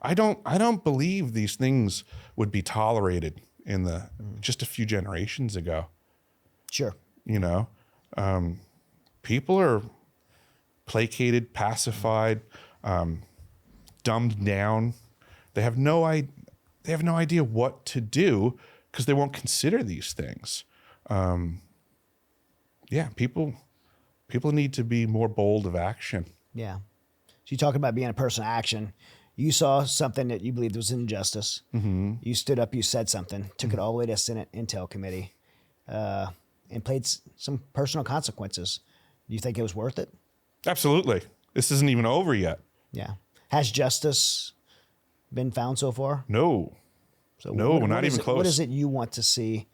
I don't believe these things would be tolerated in just a few generations ago. Sure. People are placated, pacified, dumbed down. They have no idea what to do because they won't consider these things. People need to be more bold of action. Yeah. So you talk about being a person of action. You saw something that you believed was injustice. You stood up, you said something, took it all the way to Senate Intel Committee, and paid some personal consequences. Do you think it was worth it? Absolutely. This isn't even over yet. Yeah. Has justice been found so far? No. So no, we're not even close. What is it you want to see?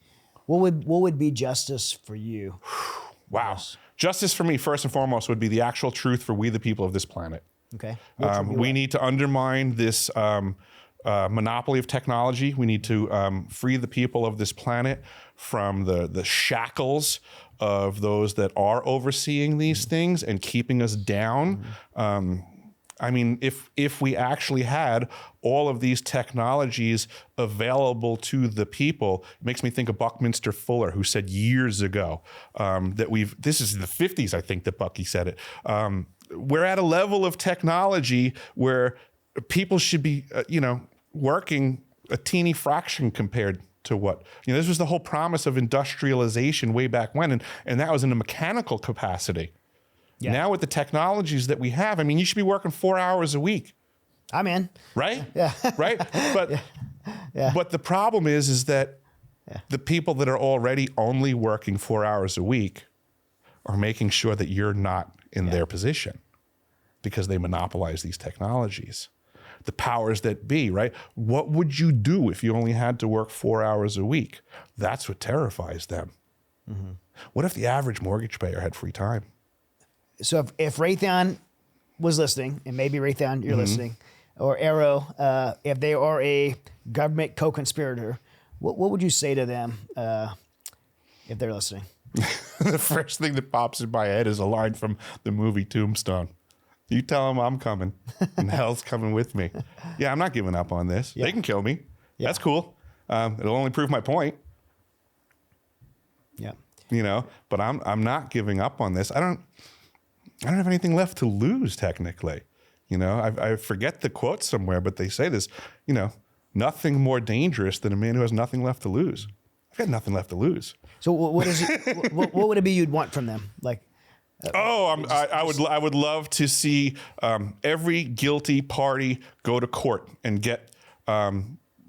What would be justice for you? Wow. Justice for me, first and foremost, would be the actual truth for we the people of this planet. Okay. We need to undermine this monopoly of technology. We need to free the people of this planet from the shackles of those that are overseeing these things and keeping us down. If we actually had all of these technologies available to the people, it makes me think of Buckminster Fuller, who said years ago this is in the 50s, I think that Bucky said it. We're at a level of technology where people should be, working a teeny fraction compared to what, this was the whole promise of industrialization way back when. And that was in a mechanical capacity. Yeah. Now with the technologies that we have, you should be working 4 hours a week. I'm in. Right? Yeah. Right? But, but the problem is that the people that are already only working 4 hours a week are making sure that you're not in their position because they monopolize these technologies. The powers that be, right? What would you do if you only had to work 4 hours a week? That's what terrifies them. What if the average mortgage payer had free time? So if Raytheon was listening, and maybe Raytheon, you're listening, or AARO, if they are a government co-conspirator, what would you say to them if they're listening? The first thing that pops in my head is a line from the movie Tombstone. You tell them I'm coming, and hell's coming with me. Yeah, I'm not giving up on this. They can kill me. That's cool. It'll only prove my point. Yeah. But I'm not giving up on this. I don't have anything left to lose, technically. I forget the quote somewhere, but they say this, nothing more dangerous than a man who has nothing left to lose. I've got nothing left to lose. So what is it? what would it be you'd want from them? Like, I would love to see every guilty party go to court and get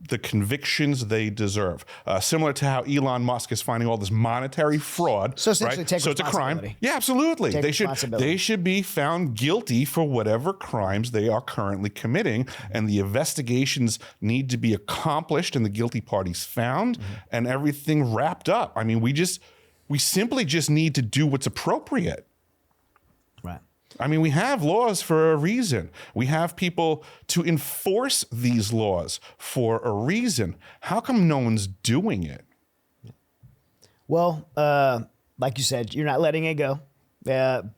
the convictions they deserve. Similar to how Elon Musk is finding all this monetary fraud. So essentially, take so it's a crime. Yeah, absolutely. They should be found guilty for whatever crimes they are currently committing, and the investigations need to be accomplished and the guilty parties found and everything wrapped up. We simply just need to do what's appropriate. Right. We have laws for a reason. We have people to enforce these laws for a reason. How come no one's doing it? Well, like you said, you're not letting it go.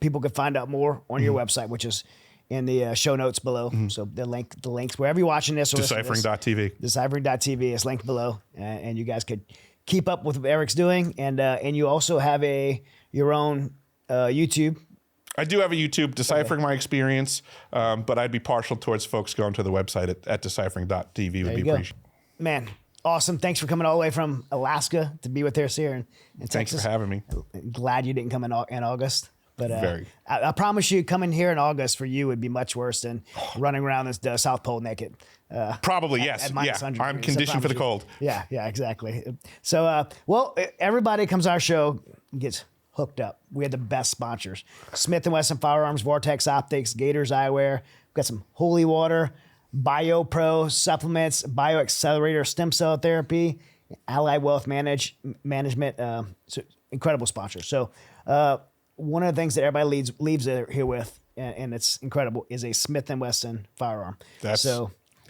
People can find out more on your website, which is in the show notes below. So the links, wherever you're watching this. Deciphering.tv. Deciphering.tv is linked below. And you guys could keep up with what Eric's doing. And you also have your own YouTube. I do have a YouTube, Deciphering My Experience, but I'd be partial towards folks going to the website at deciphering.tv would be appreciated. Man, awesome. Thanks for coming all the way from Alaska to be with us here in Texas. Thanks for having me. Glad you didn't come in August. But Very. I promise you, coming here in August for you would be much worse than running around the South Pole naked. Probably, yes. At minus Yeah, 100 I'm degrees, conditioned for the cold. Yeah, exactly. So, well, everybody comes to our show and gets hooked up. We had the best sponsors. Smith & Wesson Firearms, Vortex Optics, Gators Eyewear. We've got some Holy Water, BioPro supplements, BioAccelerator stem cell therapy, Allied Wealth Management. So incredible sponsors. So one of the things that everybody leaves here with, and it's incredible, is a Smith & Wesson firearm. That's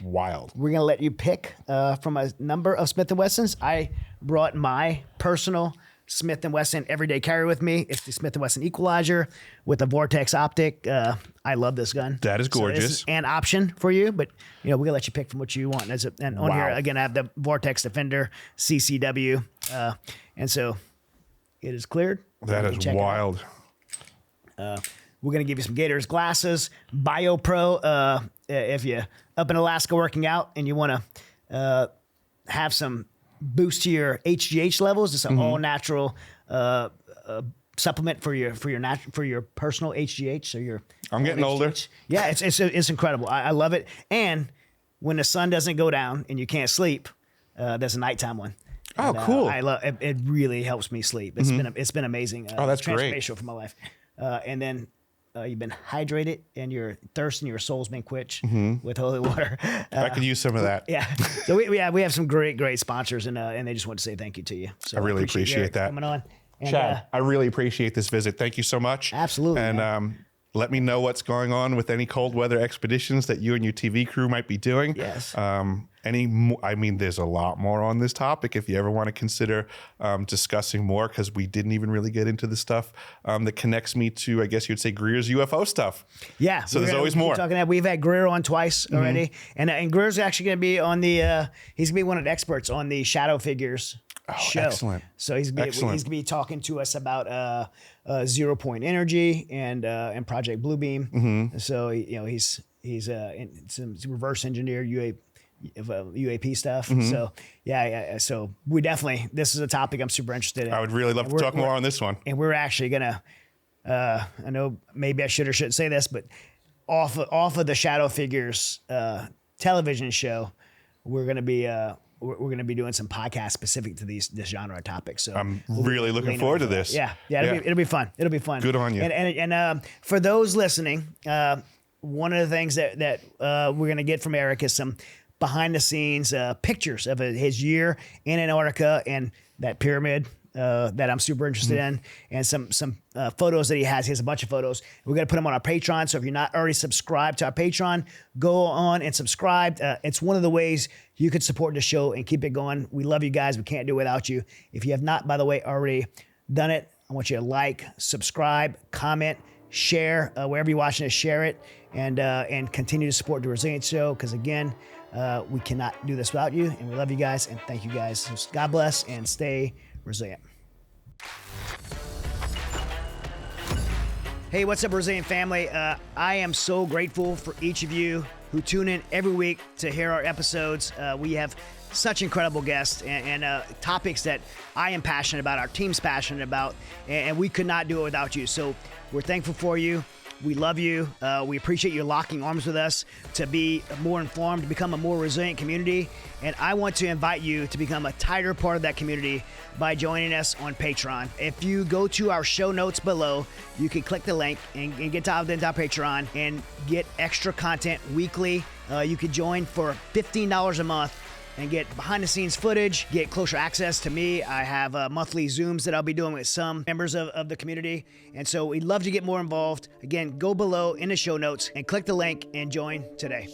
wild. We're going to let you pick from a number of Smith & Wessons. I brought my personal Smith & Wesson everyday carry with me. It's the Smith & Wesson Equalizer with a Vortex optic. I love this gun. That is gorgeous. So this is an option for you, but we're going to let you pick from what you want. And on here, again, I have the Vortex Defender CCW. And so it is cleared. That is wild. We're going to give you some Gators glasses, BioPro. If you're up in Alaska working out and you want to have some boost to your HGH levels, it's an all natural supplement for your personal HGH. So I'm getting older. Yeah, it's incredible. I love it. And when the sun doesn't go down and you can't sleep, there's a nighttime one. Oh, And, cool. I love it. It really helps me sleep. It's been amazing. That's great. Transformational for my life. And then you've been hydrated and your thirst and your soul's been quenched with holy water. I could use some of that. Yeah. So we have some great sponsors and they just want to say thank you to you. So I really appreciate that. coming on. And, Chad, I really appreciate this visit. Thank you so much. Absolutely. And let me know what's going on with any cold weather expeditions that you and your TV crew might be doing. Yes. There's a lot more on this topic if you ever want to consider discussing more, because we didn't even really get into the stuff that connects me to, I guess you'd say, Greer's UFO stuff. Yeah. So there's always more. We've had Greer on twice already. And Greer's actually going to be on the, he's going to be one of the experts on the Shadow Figures show. Excellent. So he's going to be talking to us about 0 point energy and Project Bluebeam. So he's in some reverse engineered UAP stuff. So so we definitely, this is a topic I'm super interested in. I would really love to talk more on this one. And we're actually gonna I know maybe I should or shouldn't say this, but off of the Shadow Figures television show, we're gonna be doing some podcasts specific to this genre of topics. So I'm really looking forward to this. Yeah, it'll be fun. It'll be fun. Good on you. And for those listening, one of the things that we're gonna get from Eric is some behind the scenes pictures of his year in Antarctica and that pyramid that I'm super interested in, and some photos that he has. He has a bunch of photos. We're going to put them on our Patreon. So if you're not already subscribed to our Patreon, go on and subscribe. It's one of the ways you could support the show and keep it going. We love you guys. We can't do it without you. If you have not, by the way, already done it, I want you to like, subscribe, comment, share, wherever you're watching us, share it, and continue to support the Resiliency Show, because again, we cannot do this without you, and we love you guys, and thank you guys. So God bless, and stay resilient. Hey, what's up, Resilient family? I am so grateful for each of you who tune in every week to hear our episodes. We have such incredible guests and topics that I am passionate about, our team's passionate about, and we could not do it without you. So we're thankful for you. We love you. We appreciate you locking arms with us to be more informed, to become a more resilient community. And I want to invite you to become a tighter part of that community by joining us on Patreon. If you go to our show notes below, you can click the link and get dialed into our Patreon and get extra content weekly. You could join for $15 a month and get behind-the-scenes footage, get closer access to me. I have monthly Zooms that I'll be doing with some members of the community. And so we'd love to get more involved. Again, go below in the show notes and click the link and join today.